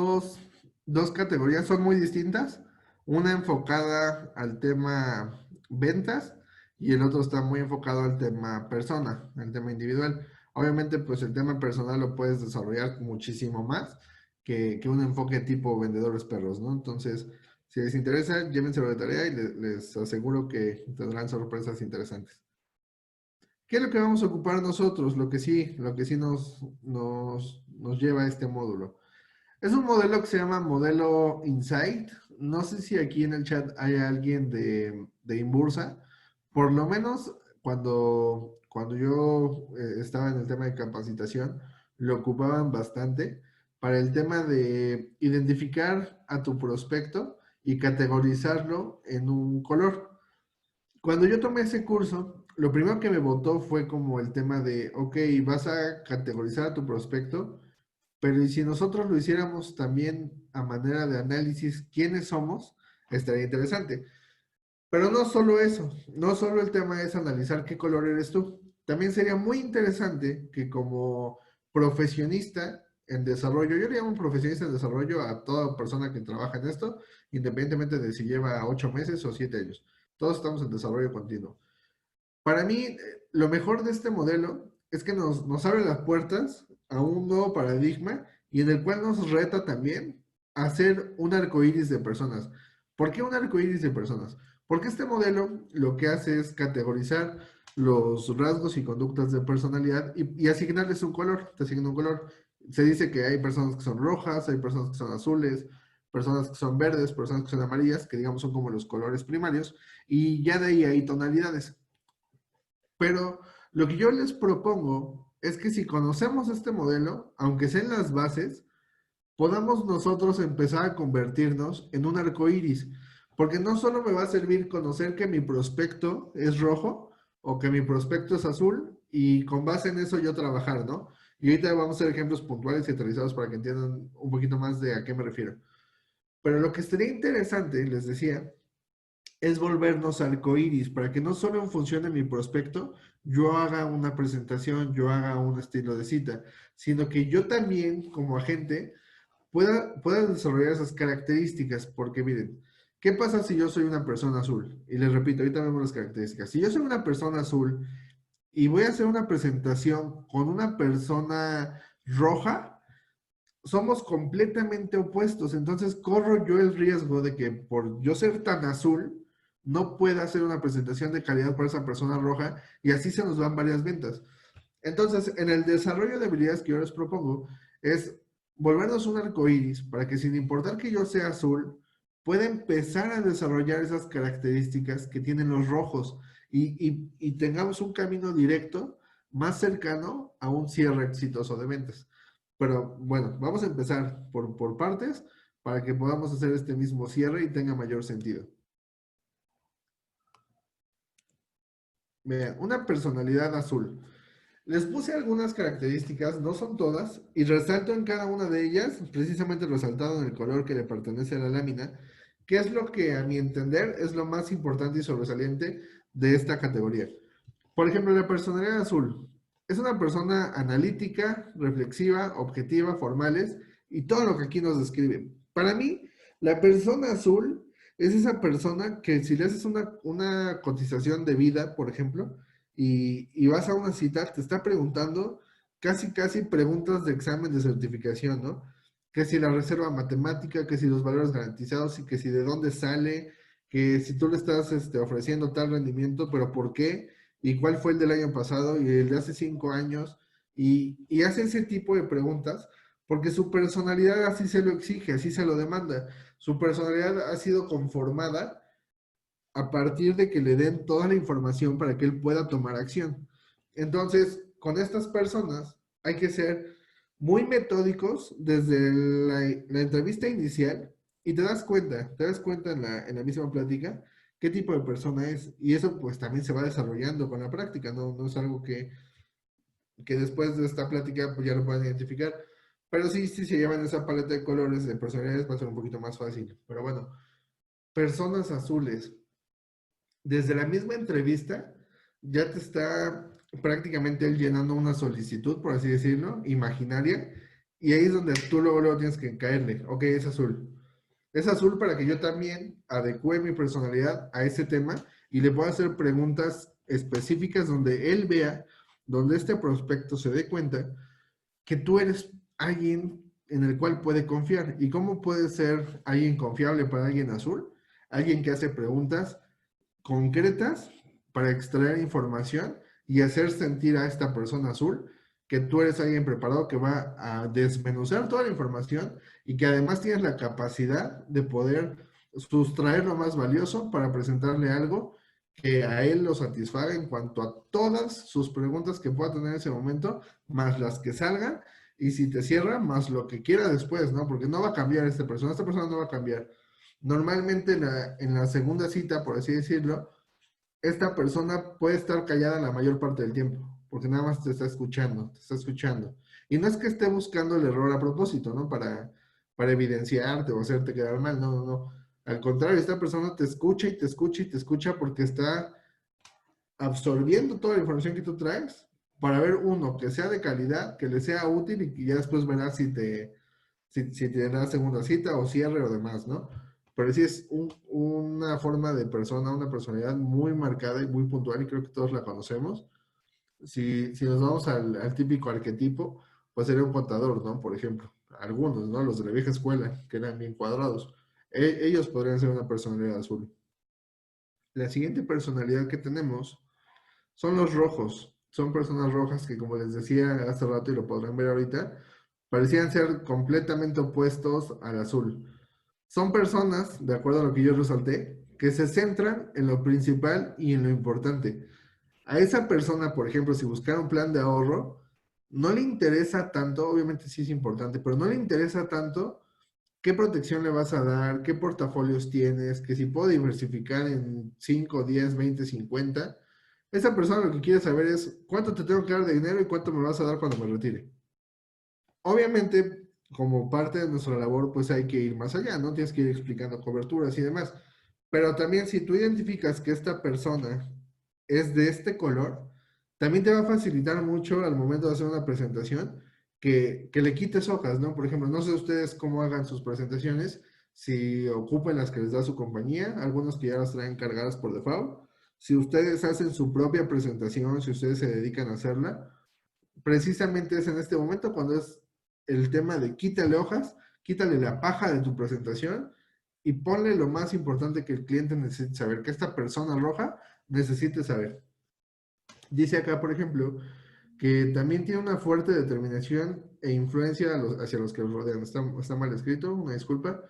dos categorías son muy distintas. Una enfocada al tema ventas y el otro está muy enfocado al tema persona, al tema individual. Obviamente, pues el tema personal lo puedes desarrollar muchísimo más que un enfoque tipo vendedores perros, ¿no? Entonces, si les interesa, llévenselo de tarea y les aseguro que tendrán sorpresas interesantes. ¿Qué es lo que vamos a ocupar nosotros? Lo que sí nos lleva a este módulo. Es un modelo que se llama modelo Insight. No sé si aquí en el chat hay alguien de Inbursa. Por lo menos cuando yo estaba en el tema de capacitación, lo ocupaban bastante para el tema de identificar a tu prospecto y categorizarlo en un color. Cuando yo tomé ese curso, lo primero que me botó fue como el tema de, ok, vas a categorizar a tu prospecto, pero ¿y si nosotros lo hiciéramos también a manera de análisis, quiénes somos? Estaría interesante. Pero no solo eso, no solo el tema es analizar qué color eres tú. También sería muy interesante que como profesionista en desarrollo, yo le llamo profesionista en desarrollo a toda persona que trabaja en esto, independientemente de si lleva 8 meses o 7 años. Todos estamos en desarrollo continuo. Para mí, lo mejor de este modelo es que nos abre las puertas a un nuevo paradigma y en el cual nos reta también a hacer un arcoíris de personas. ¿Por qué un arcoíris de personas? Porque este modelo lo que hace es categorizar los rasgos y conductas de personalidad y asignarles un color. Te asigna un color. Se dice que hay personas que son rojas, hay personas que son azules, personas que son verdes, personas que son amarillas, que digamos son como los colores primarios, y ya de ahí hay tonalidades. Pero lo que yo les propongo es que si conocemos este modelo, aunque sea en las bases, podamos nosotros empezar a convertirnos en un arco iris. Porque no solo me va a servir conocer que mi prospecto es rojo o que mi prospecto es azul y con base en eso yo trabajar, ¿no? Y ahorita vamos a hacer ejemplos puntuales y aterrizados para que entiendan un poquito más de a qué me refiero. Pero lo que estaría interesante, les decía, es volvernos arcoíris para que no solo en función de mi prospecto yo haga una presentación, yo haga un estilo de cita, sino que yo también como agente pueda desarrollar esas características, porque miren, ¿qué pasa si yo soy una persona azul? Y les repito, ahorita vemos las características. Si yo soy una persona azul y voy a hacer una presentación con una persona roja, somos completamente opuestos, entonces corro yo el riesgo de que por yo ser tan azul, no pueda hacer una presentación de calidad para esa persona roja y así se nos van varias ventas. Entonces, en el desarrollo de habilidades que yo les propongo es volvernos un arcoíris para que sin importar que yo sea azul, pueda empezar a desarrollar esas características que tienen los rojos y tengamos un camino directo más cercano a un cierre exitoso de ventas. Pero bueno, vamos a empezar por partes para que podamos hacer este mismo cierre y tenga mayor sentido. Vean, una personalidad azul. Les puse algunas características, no son todas, y resalto en cada una de ellas, precisamente resaltado en el color que le pertenece a la lámina, que es lo que a mi entender es lo más importante y sobresaliente de esta categoría. Por ejemplo, la personalidad azul es una persona analítica, reflexiva, objetiva, formales y todo lo que aquí nos describe. Para mí, la persona azul es esa persona que si le haces una cotización de vida, por ejemplo, y vas a una cita, te está preguntando casi preguntas de examen de certificación, ¿no? Que si la reserva matemática, que si los valores garantizados y que si de dónde sale, que si tú le estás ofreciendo tal rendimiento, pero ¿por qué? Y cuál fue el del año pasado y el de hace 5 años, y hace ese tipo de preguntas porque su personalidad así se lo exige, así se lo demanda. Su personalidad ha sido conformada a partir de que le den toda la información para que él pueda tomar acción. Entonces, con estas personas hay que ser muy metódicos desde la entrevista inicial y te das cuenta en la misma plática qué tipo de persona es. Y eso pues también se va desarrollando con la práctica, no es algo que después de esta plática pues ya lo puedan identificar. Pero sí, si se llevan esa paleta de colores de personalidades va a ser un poquito más fácil. Pero bueno, personas azules. Desde la misma entrevista ya te está prácticamente él llenando una solicitud, por así decirlo, imaginaria. Y ahí es donde tú luego tienes que caerle. Ok, es azul. Es azul para que yo también adecue mi personalidad a ese tema y le pueda hacer preguntas específicas donde él vea, donde este prospecto se dé cuenta que tú eres alguien en el cual puede confiar. ¿Y cómo puede ser alguien confiable para alguien azul? Alguien que hace preguntas concretas para extraer información y hacer sentir a esta persona azul que tú eres alguien preparado que va a desmenuzar toda la información y que además tienes la capacidad de poder sustraer lo más valioso para presentarle algo que a él lo satisfaga en cuanto a todas sus preguntas que pueda tener en ese momento, más las que salgan, y si te cierra, más lo que quiera después, ¿no? Porque no va a cambiar esta persona no va a cambiar. Normalmente en la segunda cita, por así decirlo, esta persona puede estar callada la mayor parte del tiempo, porque nada más te está escuchando, te está escuchando. Y no es que esté buscando el error a propósito, ¿no? Para evidenciarte o hacerte quedar mal, no, no, no. Al contrario, esta persona te escucha y te escucha y te escucha porque está absorbiendo toda la información que tú traes para ver uno que sea de calidad, que le sea útil y que ya después verás si te da segunda cita o cierre o demás, ¿no? Pero sí es una forma de persona, una personalidad muy marcada y muy puntual y creo que todos la conocemos. Si nos vamos al típico arquetipo, pues sería un contador, ¿no? Por ejemplo, algunos, ¿no? Los de la vieja escuela, que eran bien cuadrados. Ellos podrían ser una personalidad azul. La siguiente personalidad que tenemos son los rojos. Son personas rojas que, como les decía hace rato y lo podrán ver ahorita, parecían ser completamente opuestos al azul. Son personas, de acuerdo a lo que yo resalté, que se centran en lo principal y en lo importante. A esa persona, por ejemplo, si buscara un plan de ahorro, no le interesa tanto, obviamente sí es importante, pero no le interesa tanto qué protección le vas a dar, qué portafolios tienes, que si puedo diversificar en 5, 10, 20, 50. Esa persona lo que quiere saber es cuánto te tengo que dar de dinero y cuánto me vas a dar cuando me retire. Obviamente, como parte de nuestra labor, pues hay que ir más allá, ¿no? Tienes que ir explicando coberturas y demás. Pero también si tú identificas que esta persona es de este color, también te va a facilitar mucho al momento de hacer una presentación que le quites hojas, ¿no? Por ejemplo, no sé ustedes cómo hagan sus presentaciones, si ocupen las que les da su compañía, algunos que ya las traen cargadas por default. Si ustedes hacen su propia presentación, si ustedes se dedican a hacerla, precisamente es en este momento cuando es el tema de quítale hojas, quítale la paja de tu presentación y ponle lo más importante que el cliente necesite saber, que esta persona roja necesite saber. Dice acá, por ejemplo, que también tiene una fuerte determinación e influencia hacia los que los rodean. Está mal escrito, una disculpa.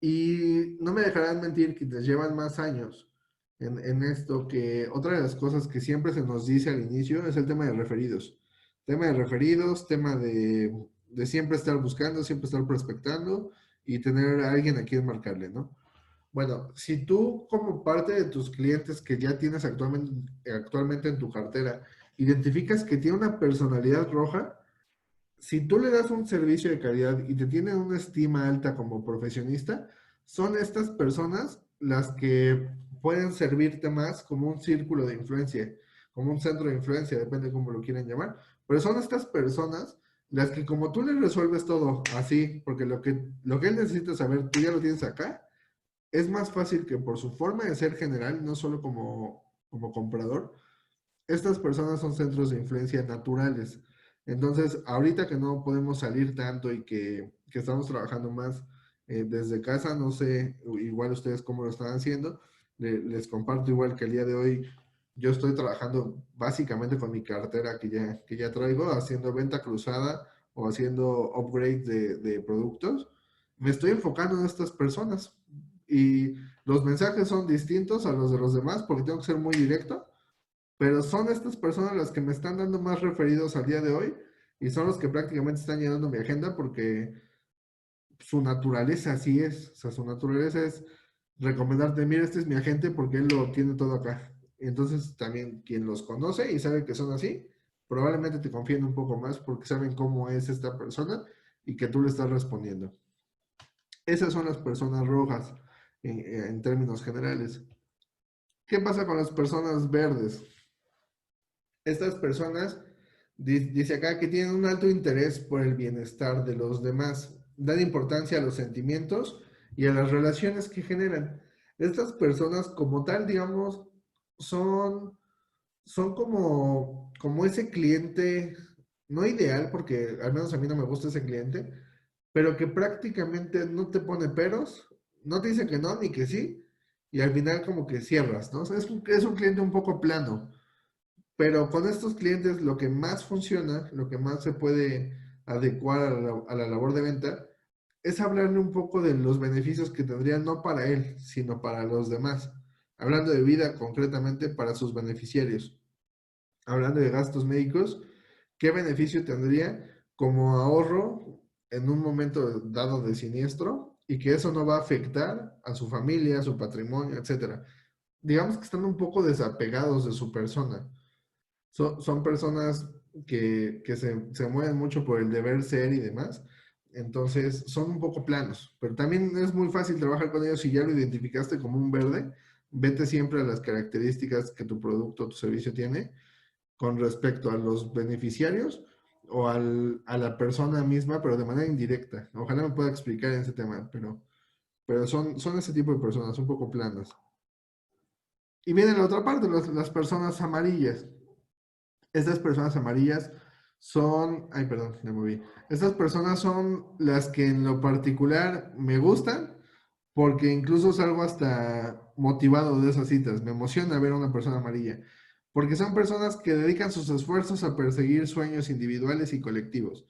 Y no me dejarán mentir que les llevan más años en esto, que otra de las cosas que siempre se nos dice al inicio es el tema de referidos. Tema de referidos, tema de siempre estar buscando, siempre estar prospectando y tener a alguien a quien marcarle, ¿no? Bueno, si tú como parte de tus clientes que ya tienes actualmente en tu cartera, identificas que tiene una personalidad roja, si tú le das un servicio de calidad y te tienen una estima alta como profesionista, son estas personas las que pueden servirte más como un círculo de influencia, como un centro de influencia, depende de cómo lo quieran llamar. Pero son estas personas las que como tú le resuelves todo así, porque lo que él necesita saber, tú ya lo tienes acá, es más fácil que por su forma de ser general, no solo como comprador, estas personas son centros de influencia naturales. Entonces, ahorita que no podemos salir tanto y que estamos trabajando más desde casa, no sé, igual ustedes cómo lo están haciendo, les comparto igual que el día de hoy yo estoy trabajando básicamente con mi cartera que ya traigo, haciendo venta cruzada o haciendo upgrade de productos. Me estoy enfocando en estas personas y los mensajes son distintos a los de los demás porque tengo que ser muy directo, pero son estas personas las que me están dando más referidos al día de hoy y son los que prácticamente están llenando mi agenda porque su naturaleza así es. O sea, su naturaleza es recomendarte, mira, este es mi agente porque él lo tiene todo acá. Entonces también quien los conoce y sabe que son así, probablemente te confíen un poco más porque saben cómo es esta persona y que tú le estás respondiendo. Esas son las personas rojas en términos generales. ¿Qué pasa con las personas verdes? Estas personas, dice acá, que tienen un alto interés por el bienestar de los demás, dan importancia a los sentimientos y a las relaciones que generan. Estas personas como tal, digamos, son, son como ese cliente, no ideal, porque al menos a mí no me gusta ese cliente, pero que prácticamente no te pone peros, no te dice que no ni que sí, y al final como que cierras, ¿no? O sea, es un cliente un poco plano. Pero con estos clientes lo que más funciona, lo que más se puede adecuar a la labor de venta, es hablarle un poco de los beneficios que tendría no para él, sino para los demás. Hablando de vida concretamente para sus beneficiarios. Hablando de gastos médicos, ¿qué beneficio tendría como ahorro en un momento dado de siniestro? y que eso no va a afectar a su familia, a su patrimonio, etcétera. Digamos que están un poco desapegados de su persona. Son personas que se mueven mucho por el deber ser y demás. Entonces son un poco planos, pero también es muy fácil trabajar con ellos si ya lo identificaste como un verde. Vete siempre a las características que tu producto o tu servicio tiene con respecto a los beneficiarios o a la persona misma, pero de manera indirecta. Ojalá me pueda explicar en ese tema, pero son ese tipo de personas, un poco planas. Y viene la otra parte, las personas amarillas. Estas personas amarillas son, ay, perdón, me moví. Estas personas son las que en lo particular me gustan, porque incluso salgo hasta motivado de esas citas. Me emociona ver a una persona amarilla, porque son personas que dedican sus esfuerzos a perseguir sueños individuales y colectivos.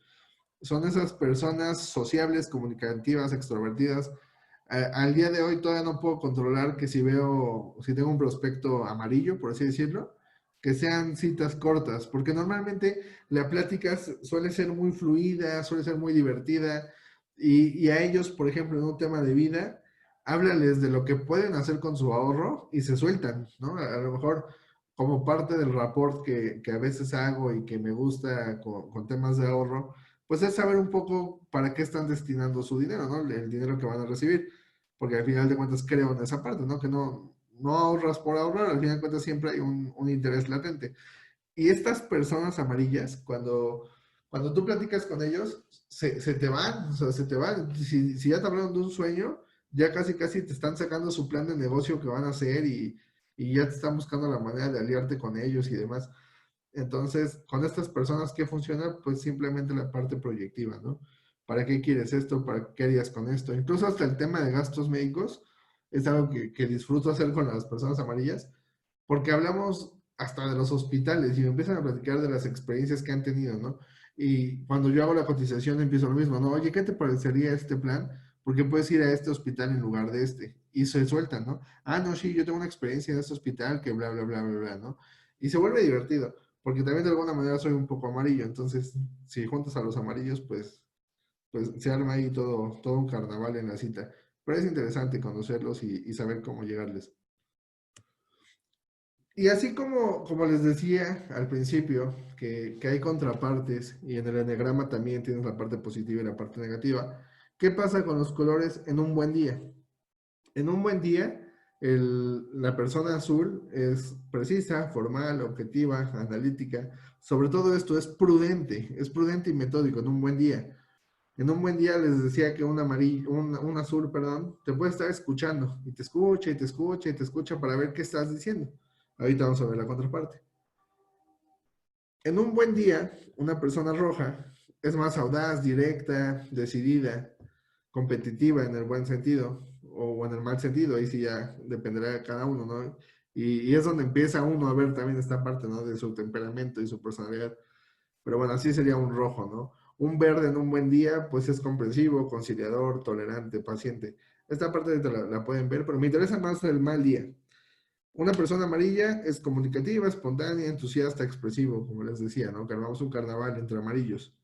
Son esas personas sociables, comunicativas, extrovertidas. Al día de hoy todavía no puedo controlar que si tengo un prospecto amarillo, por así decirlo, que sean citas cortas, porque normalmente la plática suele ser muy fluida, suele ser muy divertida, y a ellos, por ejemplo, en un tema de vida, háblales de lo que pueden hacer con su ahorro y se sueltan, ¿no? A lo mejor como parte del rapport que a veces hago y que me gusta con temas de ahorro, pues es saber un poco para qué están destinando su dinero, ¿no? El dinero que van a recibir, porque al final de cuentas creo en esa parte, ¿no? Que no ahorras por ahorrar, al final de cuentas siempre hay un interés latente. Y estas personas amarillas, cuando tú platicas con ellos, se te van, o sea, se te van. Si ya te hablaron de un sueño, ya casi casi te están sacando su plan de negocio que van a hacer y ya te están buscando la manera de aliarte con ellos y demás. Entonces, con estas personas, ¿qué funciona? Pues simplemente la parte proyectiva, ¿no? ¿Para qué quieres esto? ¿Para qué harías con esto? Incluso hasta el tema de gastos médicos es algo que disfruto hacer con las personas amarillas, porque hablamos hasta de los hospitales y me empiezan a platicar de las experiencias que han tenido, ¿no? Y cuando yo hago la cotización empiezo lo mismo, ¿no? Oye, ¿qué te parecería este plan? Porque puedes ir a este hospital en lugar de este. Y se sueltan, ¿no? Ah, no, sí, yo tengo una experiencia en este hospital que bla, bla, bla, bla, bla, ¿no? Y se vuelve divertido porque también de alguna manera soy un poco amarillo, entonces si juntas a los amarillos, pues se arma ahí todo un carnaval en la cita. Pero es interesante conocerlos y saber cómo llegarles. Y así como les decía al principio, que hay contrapartes y en el enegrama también tienes la parte positiva y la parte negativa, ¿qué pasa con los colores en un buen día? En un buen día, la persona azul es precisa, formal, objetiva, analítica. Sobre todo esto es prudente y metódico en un buen día. En un buen día les decía que un amarillo, un azul, perdón, te puede estar escuchando y te escucha y te escucha y te escucha para ver qué estás diciendo. Ahorita vamos a ver la contraparte. En un buen día, una persona roja es más audaz, directa, decidida, competitiva en el buen sentido o en el mal sentido, ahí sí ya dependerá de cada uno, ¿no? Y es donde empieza uno a ver también esta parte, ¿no? De su temperamento y su personalidad. Pero bueno, así sería un rojo, ¿no? Un verde en un buen día, pues es comprensivo, conciliador, tolerante, paciente. Esta parte la pueden ver, pero me interesa más el mal día. Una persona amarilla es comunicativa, espontánea, entusiasta, expresivo, como les decía, ¿no? Que armamos un carnaval entre amarillos.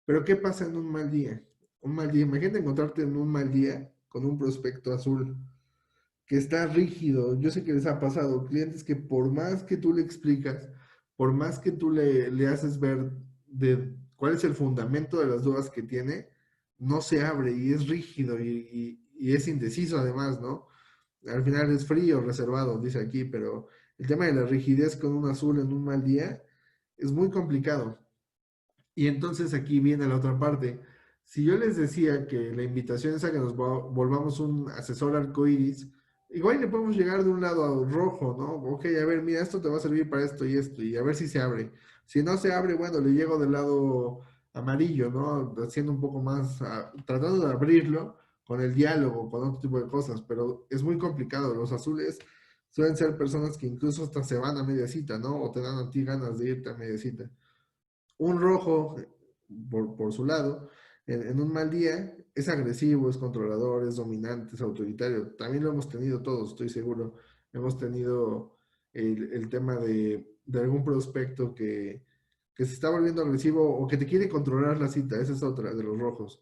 Pero ¿qué pasa en un mal día? Un mal día, imagínate encontrarte en un mal día con un prospecto azul que está rígido. Yo sé que les ha pasado clientes que por más que tú le explicas, por más que tú le haces ver de cuál es el fundamento de las dudas que tiene, no se abre y es rígido y es indeciso además, ¿no? Al final es frío, reservado, dice aquí, pero el tema de la rigidez con un azul en un mal día es muy complicado. Y entonces aquí viene la otra parte. Si yo les decía que la invitación es a que nos volvamos un asesor arcoíris, igual le podemos llegar de un lado a rojo, ¿no? Ok, a ver, mira, esto te va a servir para esto y a ver si se abre. Si no se abre, bueno, le llego del lado amarillo, ¿no? Haciendo un poco más, tratando de abrirlo con el diálogo, con otro tipo de cosas, pero es muy complicado. Los azules suelen ser personas que incluso hasta se van a media cita, ¿no? O te dan a ti ganas de irte a media cita. Un rojo, por su lado, en un mal día, es agresivo, es controlador, es dominante, es autoritario. También lo hemos tenido todos, estoy seguro. Hemos tenido el tema de algún prospecto que se está volviendo agresivo o que te quiere controlar la cita. Esa es otra de los rojos.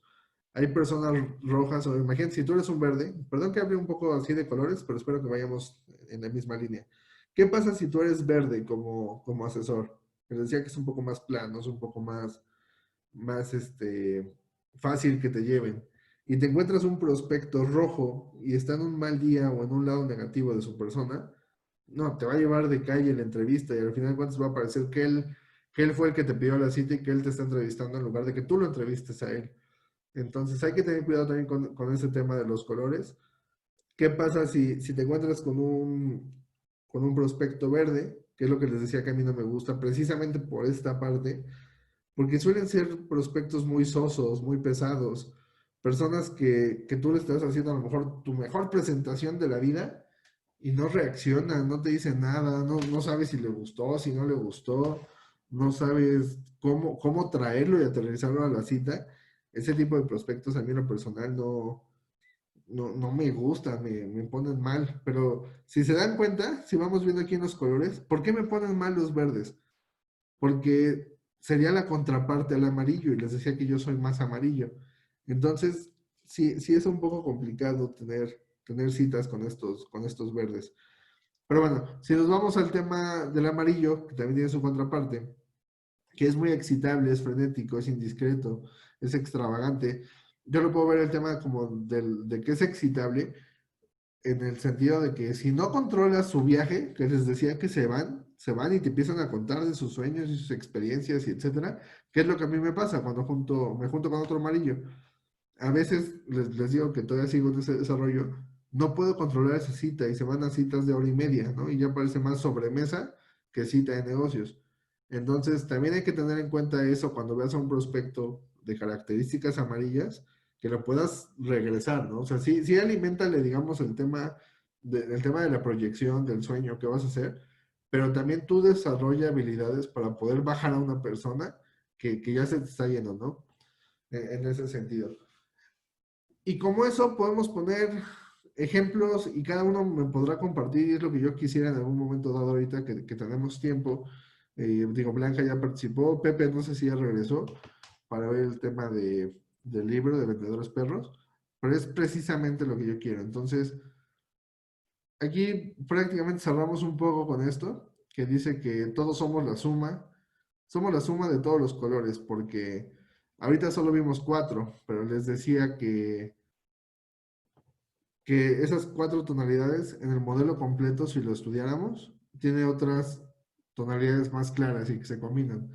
Hay personas rojas, o imagínate, si tú eres un verde, perdón que hable un poco así de colores, pero espero que vayamos en la misma línea. ¿Qué pasa si tú eres verde como asesor? Les decía que es un poco más plano, es un poco más fácil que te lleven. Y te encuentras un prospecto rojo y está en un mal día o en un lado negativo de su persona, no, te va a llevar de calle la entrevista y al final de cuentas va a parecer que él fue el que te pidió la cita y que él te está entrevistando en lugar de que tú lo entrevistes a él. Entonces hay que tener cuidado también con ese tema de los colores. ¿Qué pasa si te encuentras con un prospecto verde? Que es lo que les decía que a mí no me gusta, precisamente por esta parte, porque suelen ser prospectos muy sosos, muy pesados, personas que tú le estás haciendo a lo mejor tu mejor presentación de la vida y no reaccionan, no te dicen nada, no sabes si le gustó, si no le gustó, no sabes cómo traerlo y aterrizarlo a la cita. Ese tipo de prospectos a mí en lo personal no me gustan, me ponen mal, pero si se dan cuenta, si vamos viendo aquí en los colores, ¿por qué me ponen mal los verdes? Porque sería la contraparte al amarillo y les decía que yo soy más amarillo. Entonces, sí es un poco complicado tener citas con estos verdes. Pero bueno, si nos vamos al tema del amarillo, que también tiene su contraparte, que es muy excitable, es frenético, es indiscreto, es extravagante. Yo lo puedo ver el tema como de que es excitable en el sentido de que si no controlas su viaje, que les decía que se van y te empiezan a contar de sus sueños y sus experiencias y etcétera, que es lo que a mí me pasa cuando me junto con otro amarillo. A veces les digo que todavía sigo en ese desarrollo, no puedo controlar esa cita y se van a citas de hora y media, ¿no? Y ya parece más sobremesa que cita de negocios. Entonces, también hay que tener en cuenta eso cuando veas a un prospecto de características amarillas, que lo puedas regresar, ¿no? O sea, sí aliméntale, digamos, el tema de la proyección, del sueño que vas a hacer, pero también tú desarrolla habilidades para poder bajar a una persona que ya se te está yendo, ¿no? En ese sentido. Y como eso podemos poner ejemplos y cada uno me podrá compartir, y es lo que yo quisiera en algún momento dado ahorita que tenemos tiempo. Digo, Blanca ya participó, Pepe no sé si ya regresó para ver el tema del libro de Vendedores Perros, pero es precisamente lo que yo quiero. Entonces, aquí prácticamente cerramos un poco con esto, que dice que todos somos la suma de todos los colores, porque ahorita solo vimos 4, pero les decía que esas 4 tonalidades en el modelo completo, si lo estudiáramos, tiene otras tonalidades más claras y que se combinan.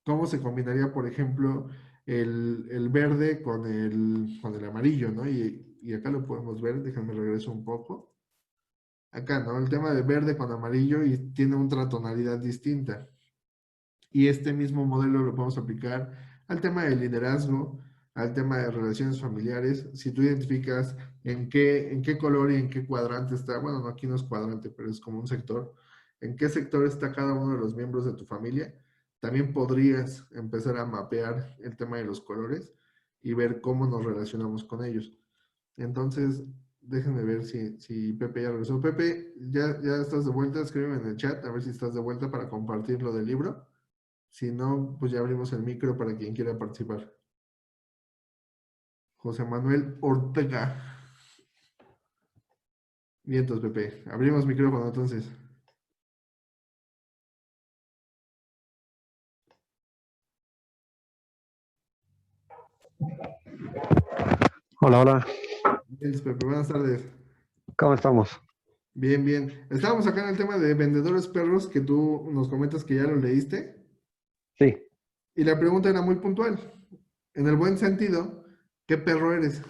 ¿Cómo se combinaría, por ejemplo, el verde con el amarillo, ¿no? Y acá lo podemos ver, déjame regreso un poco. Acá, ¿no? El tema de verde con amarillo y tiene otra tonalidad distinta. Y este mismo modelo lo podemos aplicar al tema del liderazgo, al tema de relaciones familiares. Si tú identificas en qué color y en qué cuadrante está, bueno, no, aquí no es cuadrante, pero es como un sector, en qué sector está cada uno de los miembros de tu familia, también podrías empezar a mapear el tema de los colores y ver cómo nos relacionamos con ellos. Entonces, déjenme ver si Pepe ya regresó. Pepe, ya estás de vuelta, escríbeme en el chat a ver si estás de vuelta para compartir lo del libro. Si no, pues ya abrimos el micro para quien quiera participar. José Manuel Ortega. Vientos, Pepe. Abrimos micrófono entonces. Hola, hola. Vientos, Pepe. Buenas tardes. ¿Cómo estamos? Bien, bien. Estábamos acá en el tema de vendedores perros que tú nos comentas que ya lo leíste. Sí. Y la pregunta era muy puntual. En el buen sentido, ¿qué perro eres?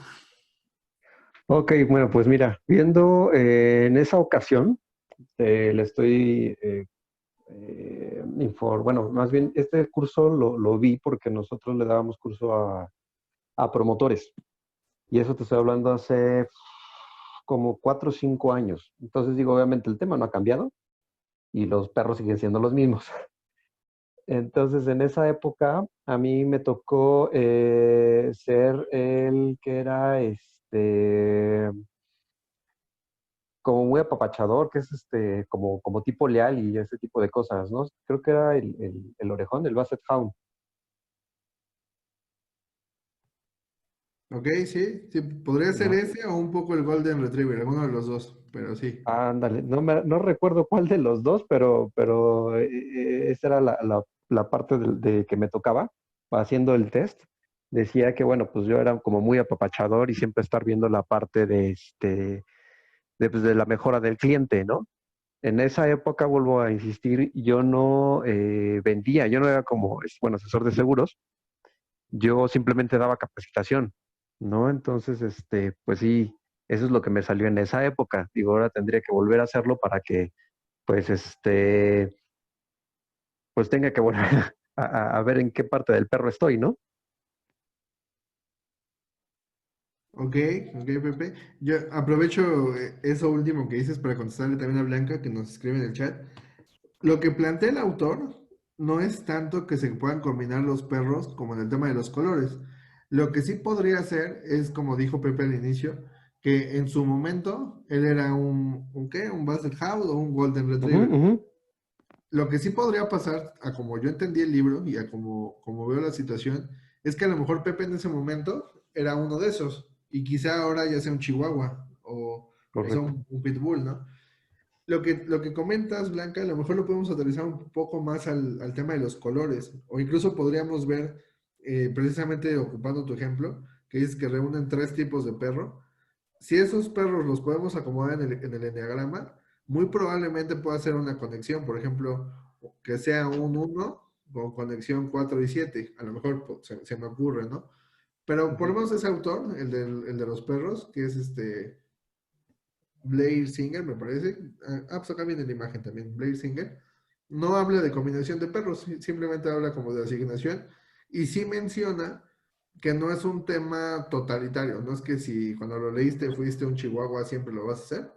Ok, bueno, pues mira, viendo en esa ocasión, le estoy, bueno, más bien este curso lo vi porque nosotros le dábamos curso a promotores. Y eso te estoy hablando hace como 4 o 5 años. Entonces digo, obviamente el tema no ha cambiado y los perros siguen siendo los mismos. Entonces, en esa época, a mí me tocó ser el que era como muy apapachador, que es como tipo leal y ese tipo de cosas, ¿no? Creo que era el orejón, el Basset Hound. Ok, sí, sí, podría ser ¿no? ese o un poco el Golden Retriever, alguno de los dos, pero sí. Ándale, no recuerdo cuál de los dos, pero esa era la parte de que me tocaba haciendo el test. Decía que, bueno, pues yo era como muy apapachador y siempre estar viendo la parte pues, de la mejora del cliente, ¿no? En esa época, vuelvo a insistir, yo no vendía, yo no era como, bueno, asesor de seguros, yo simplemente daba capacitación, ¿no? Entonces, pues sí, eso es lo que me salió en esa época. Digo, ahora tendría que volver a hacerlo para que, pues, pues tenga que volver a ver en qué parte del perro estoy, ¿no? Ok, ok, Pepe. Yo aprovecho eso último que dices para contestarle también a Blanca que nos escribe en el chat. Lo que plantea el autor no es tanto que se puedan combinar los perros como en el tema de los colores. Lo que sí podría hacer es, como dijo Pepe al inicio, que en su momento él era ¿un qué? ¿Un Basset Hound o un Golden Ujú, Retriever? ujú, Lo que sí podría pasar, a como yo entendí el libro y a como veo la situación, es que a lo mejor Pepe en ese momento era uno de esos y quizá ahora ya sea un Chihuahua o sea correcto. un Pitbull, ¿no? Lo que comentas, Blanca, a lo mejor lo podemos aterrizar un poco más al tema de los colores, o incluso podríamos ver, precisamente ocupando tu ejemplo, que dices que reúnen tres tipos de perro. Si esos perros los podemos acomodar en el enneagrama, muy probablemente pueda ser una conexión, por ejemplo, que sea un uno con conexión 4 y 7 a lo mejor se me ocurre, ¿no? Pero por lo Ujú, menos ese autor, el de los perros, que es Blair Singer, me parece. Pues acá viene la imagen también, Blair Singer. No habla de combinación de perros, simplemente habla como de asignación. Y sí menciona que no es un tema totalitario, no es que si cuando lo leíste fuiste un chihuahua siempre lo vas a hacer.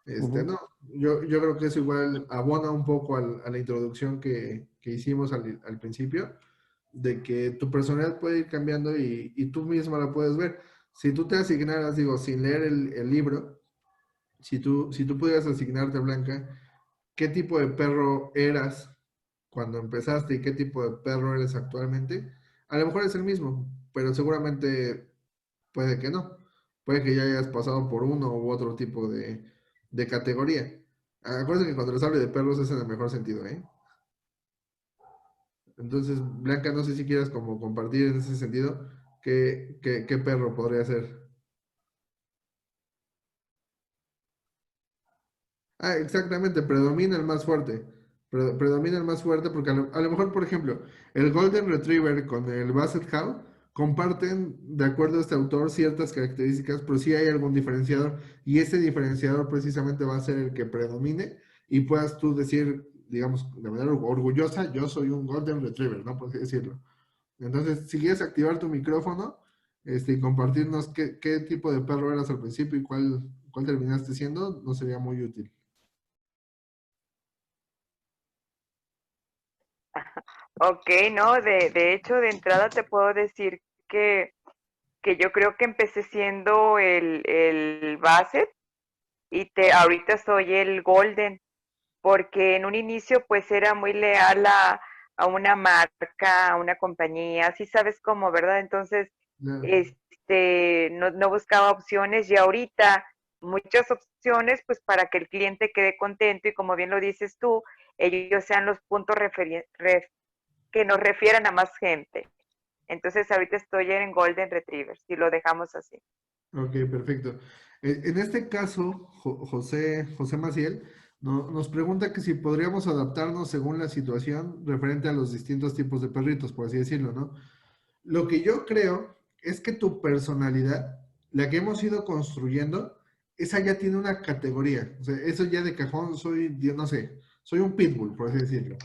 ujú. No, yo creo que eso igual abona un poco a la introducción que hicimos al principio, de que tu personalidad puede ir cambiando y tú misma la puedes ver. Si tú te asignaras, digo, sin leer el libro, si tú pudieras asignarte, Blanca, ¿qué tipo de perro eras cuando empezaste y qué tipo de perro eres actualmente? A lo mejor es el mismo, pero seguramente puede que no. Puede que ya hayas pasado por uno u otro tipo de categoría. Acuérdense que cuando les hable de perros es en el mejor sentido, ¿eh? Entonces, Blanca, no sé si quieras como compartir en ese sentido qué perro podría ser. Exactamente, predomina el más fuerte. Predomina el más fuerte porque a lo mejor, por ejemplo, el Golden Retriever con el Basset Hound comparten, de acuerdo a este autor, ciertas características, pero sí hay algún diferenciador y ese diferenciador precisamente va a ser el que predomine y puedas tú decir, digamos, de manera orgullosa, yo soy un Golden Retriever, ¿no? Por así decirlo. Entonces, si quieres activar tu micrófono, y compartirnos qué tipo de perro eras al principio y cuál terminaste siendo, nos sería muy útil. Ok, no, de hecho, de entrada te puedo decir que yo creo que empecé siendo el Basset y ahorita soy el Golden, porque en un inicio pues era muy leal a una marca, a una compañía, así sabes cómo, ¿verdad? Entonces, Ya. no buscaba opciones y ahorita muchas opciones pues para que el cliente quede contento y como bien lo dices tú, ellos sean los puntos que nos refieran a más gente. Entonces ahorita estoy en Golden Retriever, si lo dejamos así. Ok, perfecto. En este caso, José Maciel nos pregunta que si podríamos adaptarnos según la situación referente a los distintos tipos de perritos, por así decirlo, ¿no? Lo que yo creo es que tu personalidad, la que hemos ido construyendo, esa ya tiene una categoría. O sea, eso ya de cajón soy, yo no sé, soy un pitbull, por así decirlo.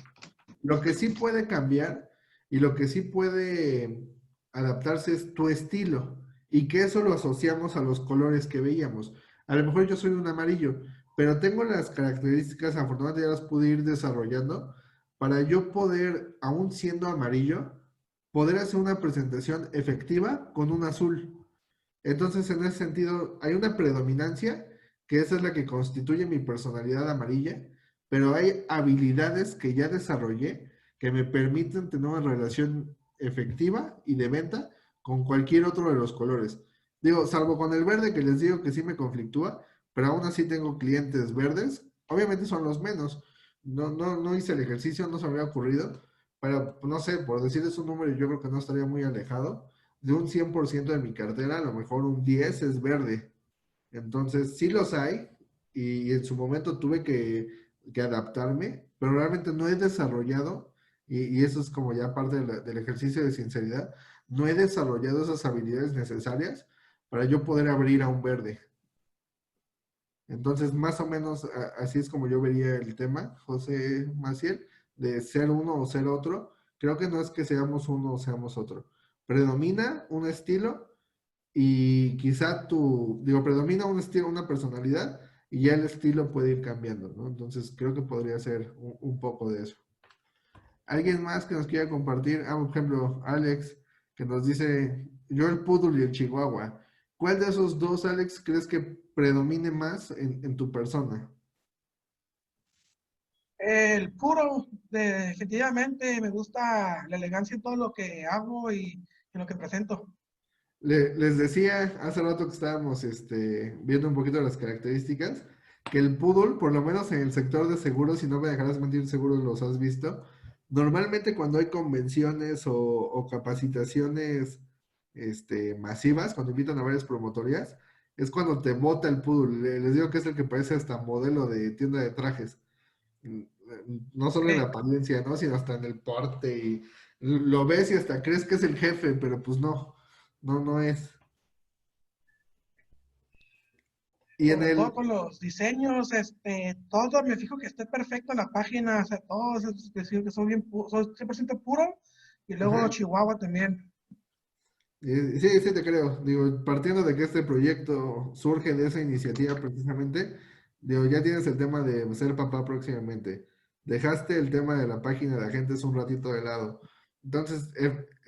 Lo que sí puede cambiar y lo que sí puede adaptarse es tu estilo y que eso lo asociamos a los colores que veíamos. A lo mejor yo soy un amarillo, pero tengo las características, afortunadamente ya las pude ir desarrollando para yo poder, aún siendo amarillo, poder hacer una presentación efectiva con un azul. Entonces, en ese sentido, hay una predominancia, que esa es la que constituye mi personalidad amarilla, pero hay habilidades que ya desarrollé que me permiten tener una relación efectiva y de venta con cualquier otro de los colores. Digo, salvo con el verde que les digo que sí me conflictúa, pero aún así tengo clientes verdes. Obviamente son los menos. No hice el ejercicio, no se me había ocurrido, pero no sé, por decirles un número, yo creo que no estaría muy alejado. De un 100% de mi cartera, a lo mejor un 10 es verde. Entonces, sí los hay y en su momento tuve que adaptarme, pero realmente no he desarrollado, y eso es como ya parte del ejercicio de sinceridad, no he desarrollado esas habilidades necesarias para yo poder abrir a un verde. Entonces, más o menos así es como yo vería el tema, José Maciel, de ser uno o ser otro. Creo que no es que seamos uno o seamos otro. Predomina un estilo y quizá predomina un estilo, una personalidad y ya el estilo puede ir cambiando, ¿no? Entonces creo que podría ser un poco de eso. ¿Alguien más que nos quiera compartir? Ah, por ejemplo, Alex, que nos dice, yo el poodle y el chihuahua. ¿Cuál de esos dos, Alex, crees que predomine más en tu persona? El puro, definitivamente me gusta la elegancia en todo lo que hago y en lo que presento. Les decía hace rato que estábamos viendo un poquito las características, que el poodle, por lo menos en el sector de seguros, si no me dejarás mentir, seguros los has visto, normalmente cuando hay convenciones o capacitaciones masivas, cuando invitan a varias promotorías, es cuando te bota el poodle. Les digo que es el que parece hasta modelo de tienda de trajes. Mm, No solo en la Eh, apariencia, ¿no? Sino hasta en el porte y lo ves y hasta crees que es el jefe, pero pues no es. Y en Sobre todo el, con los diseños, todo me fijo que esté perfecto en la página, o sea, todos que son bien son 100% puro, y luego ajá, Chihuahua también. sí, sí te creo. Digo, partiendo de que este proyecto surge de esa iniciativa precisamente, digo, ya tienes el tema de ser papá próximamente. Dejaste el tema de la página de agentes un ratito de lado. Entonces,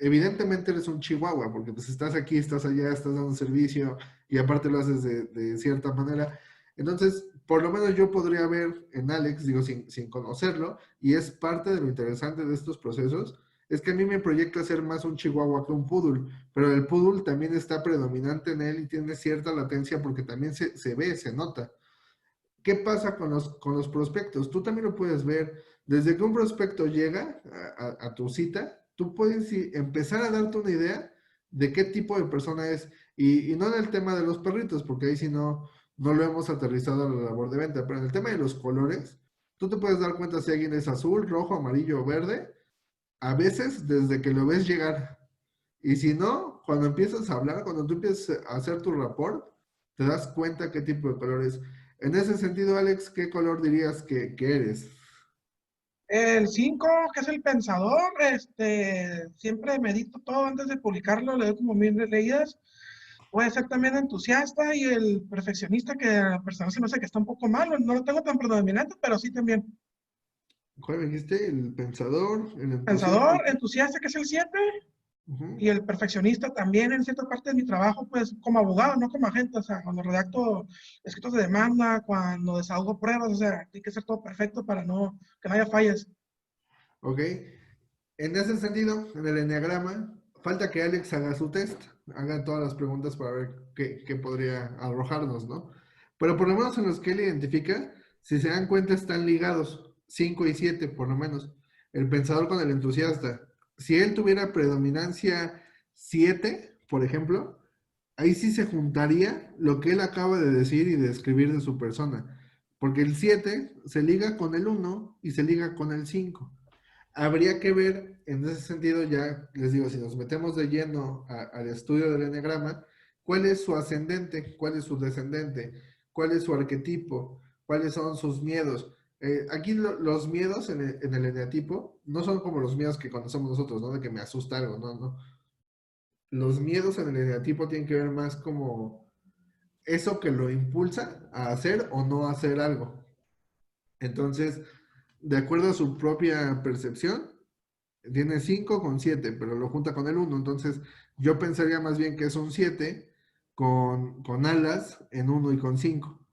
evidentemente eres un chihuahua, porque pues estás aquí, estás allá, estás dando servicio y aparte lo haces de cierta manera. Entonces, por lo menos yo podría ver en Alex, digo, sin conocerlo, y es parte de lo interesante de estos procesos, es que a mí me proyecta ser más un chihuahua que un poodle, pero el poodle también está predominante en él y tiene cierta latencia porque también se ve, se nota. ¿Qué pasa con los prospectos? Tú también lo puedes ver. Desde que un prospecto llega a tu cita, tú puedes empezar a darte una idea de qué tipo de persona es. Y no en el tema de los perritos, porque ahí sí no lo hemos aterrizado a la labor de venta, pero en el tema de los colores, tú te puedes dar cuenta si alguien es azul, rojo, amarillo o verde, a veces desde que lo ves llegar. Y si no, cuando empiezas a hablar, cuando tú empiezas a hacer tu rapport, te das cuenta qué tipo de color es. En ese sentido, Alex, ¿qué color dirías que eres? El 5 que es el pensador, siempre medito todo antes de publicarlo, le doy como mil leídas. Puede ser también entusiasta y el perfeccionista, que a la persona se me hace que está un poco malo, no lo tengo tan predominante, pero sí también. ¿Cuál me dijiste? El pensador, el entusiasta. Pensador, entusiasta, que es el 7, Ujú. y el perfeccionista también en cierta parte de mi trabajo, pues como abogado, no como agente, o sea, cuando redacto escritos de demanda, cuando desahogo pruebas, o sea, tiene que ser todo perfecto para que no haya fallas. Ok. En ese sentido, en el enneagrama, falta que Alex haga su test, haga todas las preguntas para ver qué podría arrojarnos, ¿no? Pero por lo menos en los que él identifica, si se dan cuenta, están ligados, 5 y 7 por lo menos. El pensador con el entusiasta. Si él tuviera predominancia 7 por ejemplo, ahí sí se juntaría lo que él acaba de decir y de escribir de su persona. Porque el 7 se liga con el uno y se liga con el 5. Habría que ver, en ese sentido, ya les digo, si nos metemos de lleno al estudio del enneagrama, cuál es su ascendente, cuál es su descendente, cuál es su arquetipo, cuáles son sus miedos. Aquí los miedos en el eneatipo no son como los miedos que conocemos nosotros, ¿no? De que me asusta algo, no. Los miedos en el eneatipo tienen que ver más como eso que lo impulsa a hacer o no hacer algo. Entonces, de acuerdo a su propia percepción, tiene 5 con 7 pero lo junta con el uno. Entonces, yo pensaría más bien que es un 7 con alas en uno y con 5.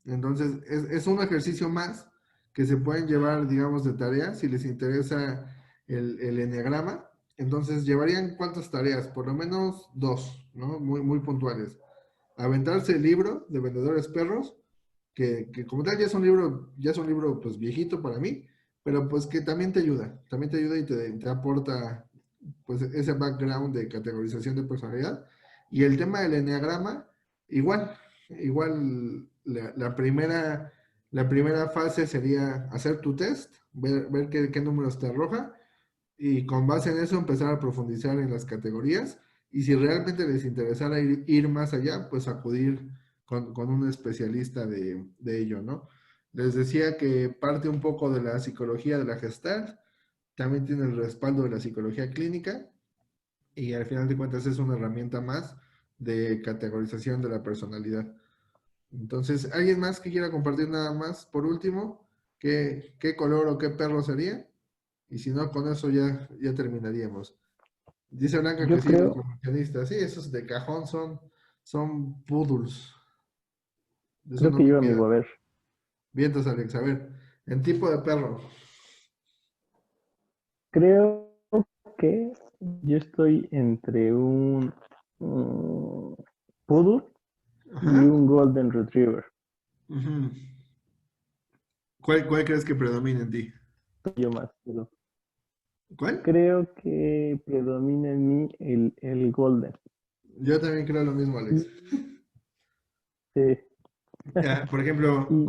Entonces, es un ejercicio más que se pueden llevar, digamos, de tarea si les interesa el enneagrama. Entonces, llevarían cuántas tareas, por lo menos dos, ¿no? Muy puntuales. aventarse el libro de Vendedores Perros, que como tal ya es un libro pues viejito para mí, pero pues que también te ayuda y te aporta pues ese background de categorización de personalidad. Y el tema del enneagrama, igual la primera fase sería hacer tu test, ver qué números te arroja y con base en eso empezar a profundizar en las categorías y si realmente les interesara ir más allá, pues acudir con un especialista de ello, ¿no? Les decía que parte un poco de la psicología de la Gestalt, también tiene el respaldo de la psicología clínica y al final de cuentas es una herramienta más de categorización de la personalidad. Entonces, ¿alguien más que quiera compartir nada más? Por último, ¿qué color o qué perro sería? Y si no, con eso ya terminaríamos. Dice Blanca Yo que sí, los creo, coleccionistas. Sí, esos de cajón son poodles. De eso creo no que me yo, queda. amigo, a ver, Vientos, Alex. A ver, en tipo de perro. creo que yo estoy entre un Poodle y Ajá. un Golden Retriever. Ujú. ¿Cuál crees que predomina en ti? Yo más, pero ¿Cuál? creo que predomina en mí el Golden. Yo también creo lo mismo, Alex. Sí. Ya, por ejemplo, Y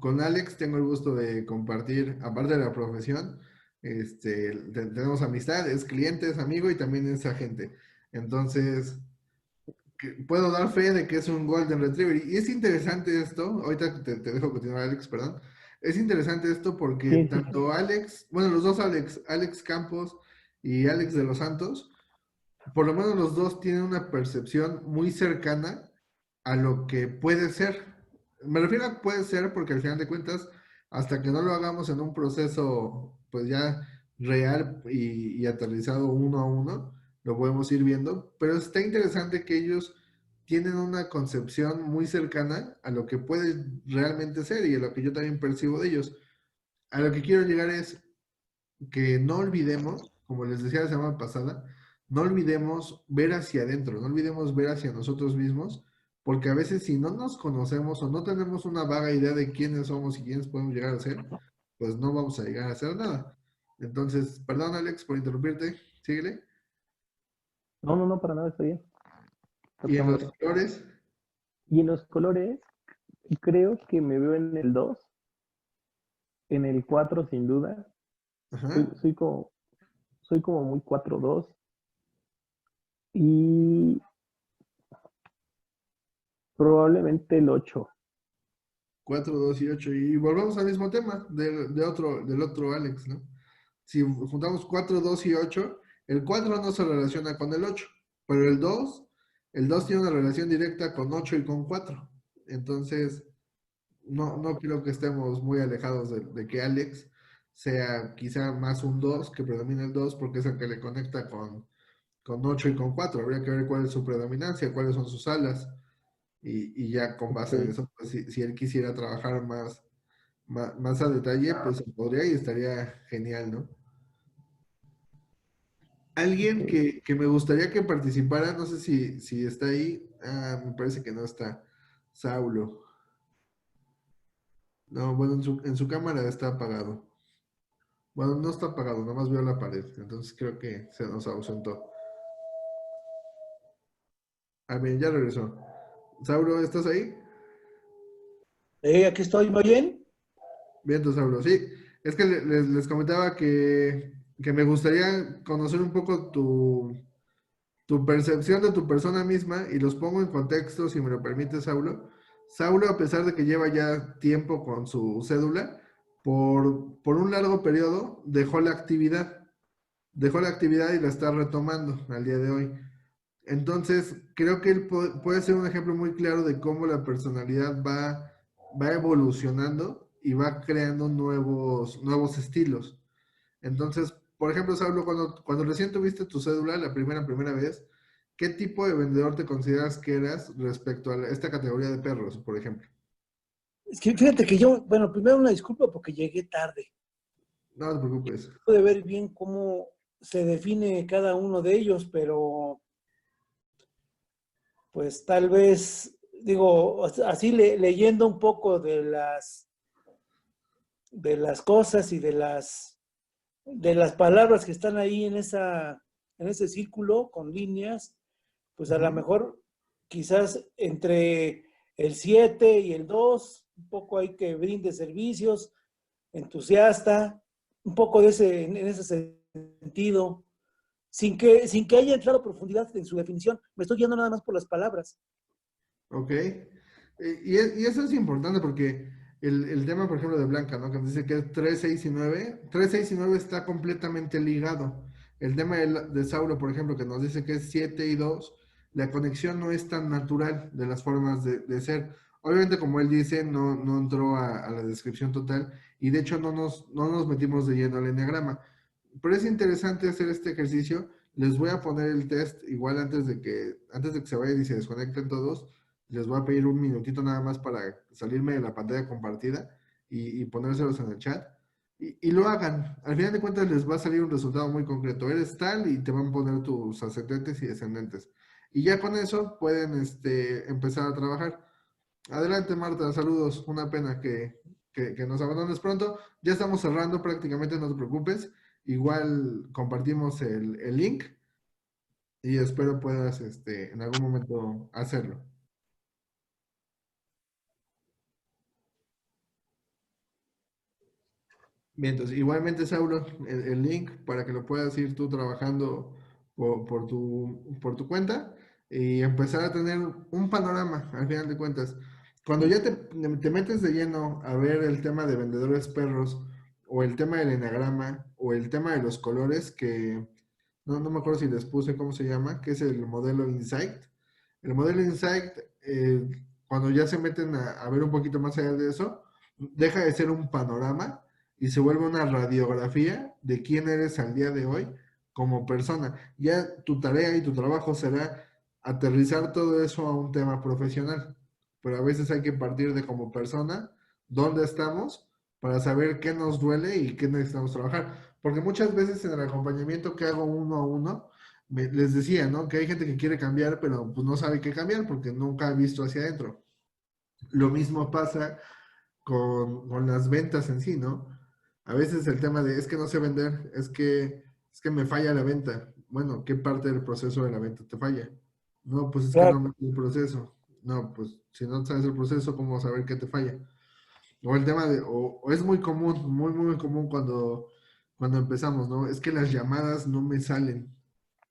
con Alex tengo el gusto de compartir, aparte de la profesión, tenemos amistades, clientes, amigo y también es agente. Entonces, puedo dar fe de que es un Golden Retriever. Y es interesante esto, ahorita te dejo continuar, Alex, perdón. Es interesante esto porque sí, sí, sí. tanto Alex, bueno, los dos Alex, Alex Campos y Alex de los Santos, por lo menos los dos tienen una percepción muy cercana a lo que puede ser. Me refiero a puede ser porque al final de cuentas, hasta que no lo hagamos en un proceso pues ya real y aterrizado uno a uno, lo podemos ir viendo, pero está interesante que ellos tienen una concepción muy cercana a lo que puede realmente ser y a lo que yo también percibo de ellos. A lo que quiero llegar es que no olvidemos, como les decía la semana pasada, no olvidemos ver hacia adentro, no olvidemos ver hacia nosotros mismos, porque a veces si no nos conocemos o no tenemos una vaga idea de quiénes somos y quiénes podemos llegar a ser, pues no vamos a llegar a hacer nada. Entonces, perdón Alex por interrumpirte, síguele. No, no, no, para nada, está bien. Y en los Tocamos. colores, Y en los colores, creo que me veo en el 2, en el 4 sin duda. Soy, ajá, soy como, soy como muy 4-2. Y probablemente el 8. 4, 2 y 8. Y volvemos al mismo tema del otro Alex, ¿no? Si juntamos 4, 2 y 8, el 4 no se relaciona con el 8, pero el dos tiene una relación directa con 8 y con 4. Entonces, no creo que estemos muy alejados de que Alex sea quizá más un 2, que predomina el 2, porque es el que le conecta con 8 y con 4. Habría que ver cuál es su predominancia, cuáles son sus alas, y ya con Ok, base en eso, pues si él quisiera trabajar más a detalle, pues se podría y estaría genial, ¿no? Alguien ok. que me gustaría que participara, no sé si está ahí. Ah, me parece que no está. Saulo. No, bueno, en su cámara está apagado. Bueno, no está apagado, nomás veo la pared. Entonces creo que se nos ausentó. Ah, bien, ya regresó. Saulo, ¿estás ahí? Aquí estoy, ¿me oyen? Bien, tú, Saulo. Sí, es que les comentaba que me gustaría conocer un poco tu percepción de tu persona misma y los pongo en contexto, si me lo permite, Saulo. Saulo, a pesar de que lleva ya tiempo con su cédula, por un largo periodo dejó la actividad y la está retomando al día de hoy. Entonces, creo que él puede ser un ejemplo muy claro de cómo la personalidad va evolucionando y va creando nuevos estilos. Entonces, por ejemplo, Saulo, cuando recién tuviste tu cédula, la primera vez, ¿qué tipo de vendedor te consideras que eras respecto a esta categoría de perros, por ejemplo? Es que fíjate que yo, bueno, primero una disculpa porque llegué tarde. No te preocupes. Pude ver bien cómo se define cada uno de ellos, pero pues tal vez digo, así leyendo un poco de las cosas y de las palabras que están ahí en ese círculo con líneas, pues a lo mejor quizás entre el 7 y el 2, un poco hay que brinde servicios, entusiasta, un poco en ese sentido, sin que haya entrado a profundidad en su definición. Me estoy yendo nada más por las palabras. Ok. Y eso es importante porque el tema, por ejemplo, de Blanca, ¿no? Que nos dice que es 3, 6 y 9. 3, 6 y 9 está completamente ligado. El tema de Sauro, por ejemplo, que nos dice que es 7 y 2, la conexión no es tan natural de las formas de ser. Obviamente, como él dice, no entró a la descripción total y de hecho no nos metimos de lleno al enneagrama. Pero es interesante hacer este ejercicio. Les voy a poner el test igual antes de que se vayan y se desconecten todos. Les voy a pedir un minutito nada más para salirme de la pantalla compartida y ponérselos en el chat. Y lo hagan. Al final de cuentas les va a salir un resultado muy concreto. Eres tal y te van a poner tus ascendentes y descendentes. Y ya con eso pueden empezar a trabajar. Adelante, Marta. Saludos. Una pena que nos abandones pronto. Ya estamos cerrando prácticamente, no te preocupes. Igual compartimos el link y espero puedas en algún momento hacerlo. Bien, entonces igualmente, Saulo, el link para que lo puedas ir tú trabajando por tu cuenta y empezar a tener un panorama al final de cuentas. Cuando ya te metes de lleno a ver el tema de vendedores perros o el tema del enagrama o el tema de los colores que no me acuerdo si les puse cómo se llama, que es el modelo Insight. El modelo Insight, cuando ya se meten a ver un poquito más allá de eso, deja de ser un panorama y se vuelve una radiografía de quién eres al día de hoy como persona. Ya tu tarea y tu trabajo será aterrizar todo eso a un tema profesional, pero a veces hay que partir de como persona, dónde estamos, para saber qué nos duele y qué necesitamos trabajar. Porque muchas veces en el acompañamiento que hago uno a uno, les decía, ¿no? Que hay gente que quiere cambiar, pero pues no sabe qué cambiar porque nunca ha visto hacia adentro. Lo mismo pasa con las ventas en sí, ¿no? A veces el tema de es que no sé vender, es que me falla la venta. Bueno, ¿qué parte del proceso de la venta te falla? No, pues es que Claro. no me sé el proceso. No, pues si no sabes el proceso, ¿cómo vas a saber qué te falla? O el tema o es muy común, muy común cuando empezamos, ¿no? Es que las llamadas no me salen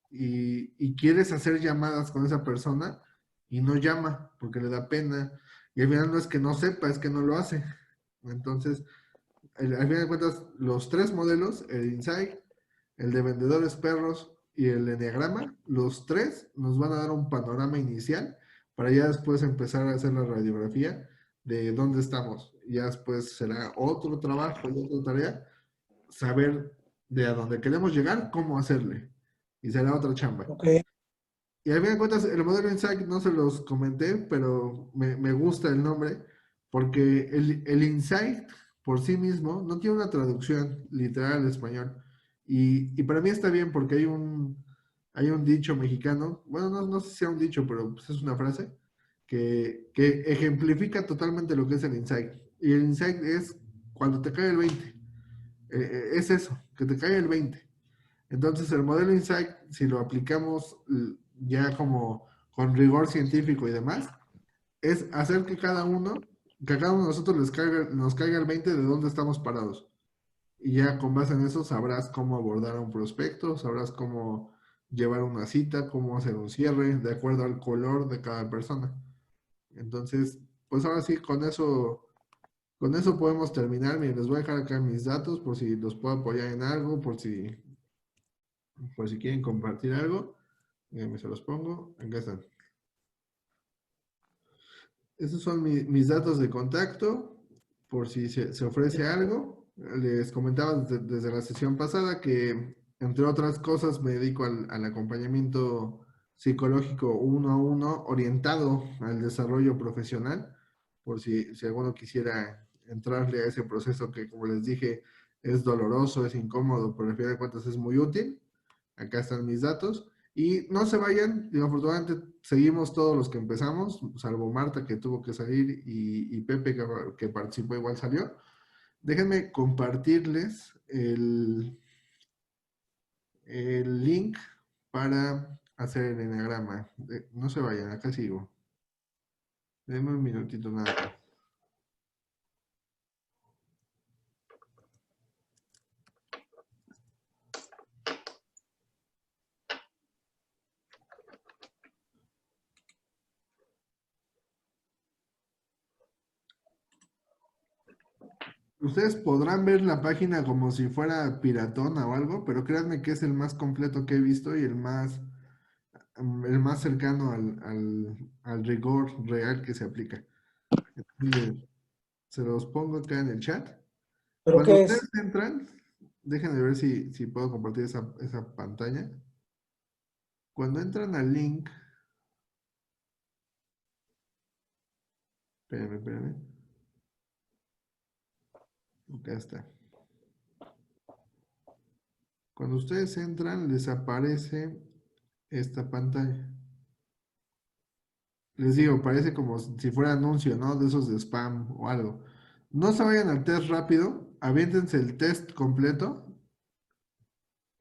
y quieres hacer llamadas con esa persona y no llama porque le da pena. Y al final no es que no sepa, es que no lo hace. Entonces, al final de cuentas, los tres modelos, el Insight, el de vendedores perros y el Enneagrama, los tres nos van a dar un panorama inicial para ya después empezar a hacer la radiografía de dónde estamos. Ya después será otro trabajo y otra tarea, saber de a dónde queremos llegar, cómo hacerle. Y será otra chamba. Ok. Y al final de cuentas, el modelo Insight no se los comenté, pero me gusta el nombre, porque el Insight por sí mismo no tiene una traducción literal al español. Y para mí está bien porque hay un dicho mexicano, bueno, no sé si sea un dicho, pero pues es una frase, que ejemplifica totalmente lo que es el Insight. Y el Insight es cuando te cae el 20. Es eso, que te cae el 20. Entonces, el modelo Insight, si lo aplicamos ya como con rigor científico y demás, es hacer que a cada uno de nosotros nos caiga el 20 de dónde estamos parados. Y ya con base en eso sabrás cómo abordar a un prospecto, sabrás cómo llevar una cita, cómo hacer un cierre, de acuerdo al color de cada persona. Entonces, pues ahora sí, con eso podemos terminar. Miren, les voy a dejar acá mis datos por si los puedo apoyar en algo, por si quieren compartir algo. Me se los pongo. Acá están. Esos son mis datos de contacto, por si se ofrece algo. Les comentaba desde la sesión pasada que, entre otras cosas, me dedico al acompañamiento psicológico uno a uno, orientado al desarrollo profesional, por si alguno quisiera entrarle a ese proceso que, como les dije, es doloroso, es incómodo, pero al final de cuentas es muy útil. Acá están mis datos. Y no se vayan, digo, afortunadamente seguimos todos los que empezamos, salvo Marta que tuvo que salir y Pepe que participó igual salió. Déjenme compartirles el link para hacer el eneagrama. No se vayan, acá sigo. Denme un minutito nada más. Ustedes podrán ver la página como si fuera piratona o algo, pero créanme que es el más completo que he visto y el más cercano al rigor real que se aplica. Entonces, se los pongo acá en el chat. ¿Pero Cuando qué ustedes es? entran, déjenme ver si puedo compartir esa pantalla. Cuando entran al link, espérenme. Acá está. Cuando ustedes entran, les aparece esta pantalla. Les digo, parece como si fuera anuncio, ¿no? De esos de spam o algo. No se vayan al test rápido, aviéntense el test completo.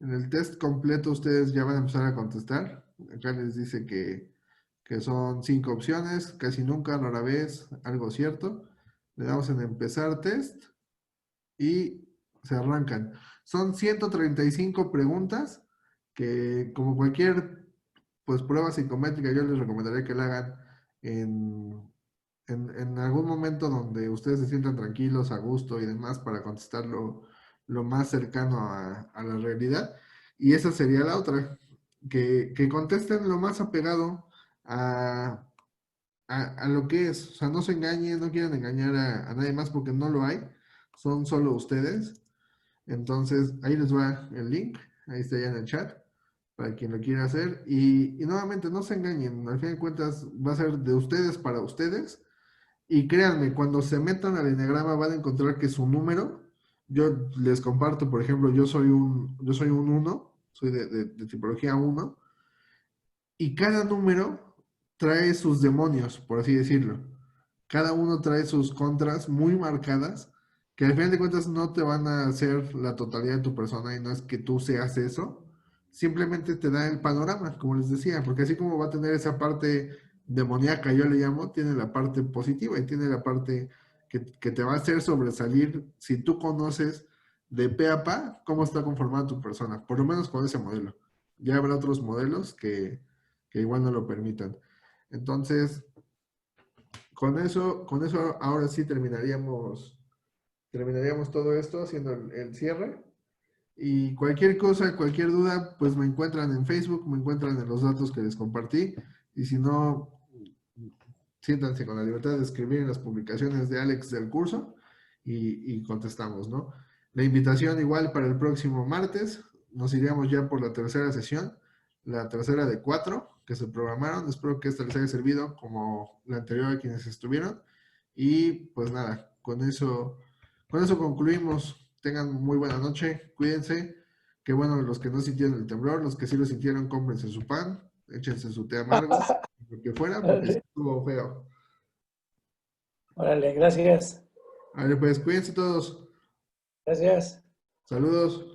En el test completo ustedes ya van a empezar a contestar. Acá les dice que son 5 opciones, casi nunca, rara vez, algo cierto. Le damos en empezar test y se arrancan. Son 135 preguntas que como cualquier pues prueba psicométrica yo les recomendaría que la hagan en algún momento donde ustedes se sientan tranquilos, a gusto y demás para contestarlo lo más cercano a la realidad. Y esa sería la otra, que contesten lo más apegado a lo que es. O sea, no se engañen, no quieran engañar a nadie más porque no lo hay, son solo ustedes. Entonces, ahí les va el link, ahí está ya en el chat, para quien lo quiera hacer. Y nuevamente, no se engañen, al fin de cuentas va a ser de ustedes para ustedes. Y créanme, cuando se metan al eneagrama van a encontrar que su número, yo les comparto, por ejemplo, yo soy un 1, soy de tipología 1, y cada número trae sus demonios, por así decirlo. Cada uno trae sus contras muy marcadas, que al final de cuentas no te van a hacer la totalidad de tu persona y no es que tú seas eso, simplemente te da el panorama, como les decía, porque así como va a tener esa parte demoníaca, yo le llamo, tiene la parte positiva y tiene la parte que te va a hacer sobresalir si tú conoces de pe a pa cómo está conformada tu persona, por lo menos con ese modelo. Ya habrá otros modelos que igual no lo permitan. Entonces, con eso ahora sí terminaríamos todo esto haciendo el cierre. Y cualquier cosa, cualquier duda, pues me encuentran en Facebook, me encuentran en los datos que les compartí. Y si no, siéntanse con la libertad de escribir en las publicaciones de Alex del curso y contestamos, ¿no? La invitación igual para el próximo martes. Nos iríamos ya por la tercera sesión, la tercera de 4 que se programaron. Espero que esta les haya servido como la anterior a quienes estuvieron. Y pues nada, con eso concluimos. Tengan muy buena noche, cuídense. Que bueno, los que no sintieron el temblor, los que sí lo sintieron, cómprense su pan, échense su té amargo, lo que fuera, porque Órale, estuvo feo. órale, gracias. A ver, pues cuídense todos. Gracias. Saludos.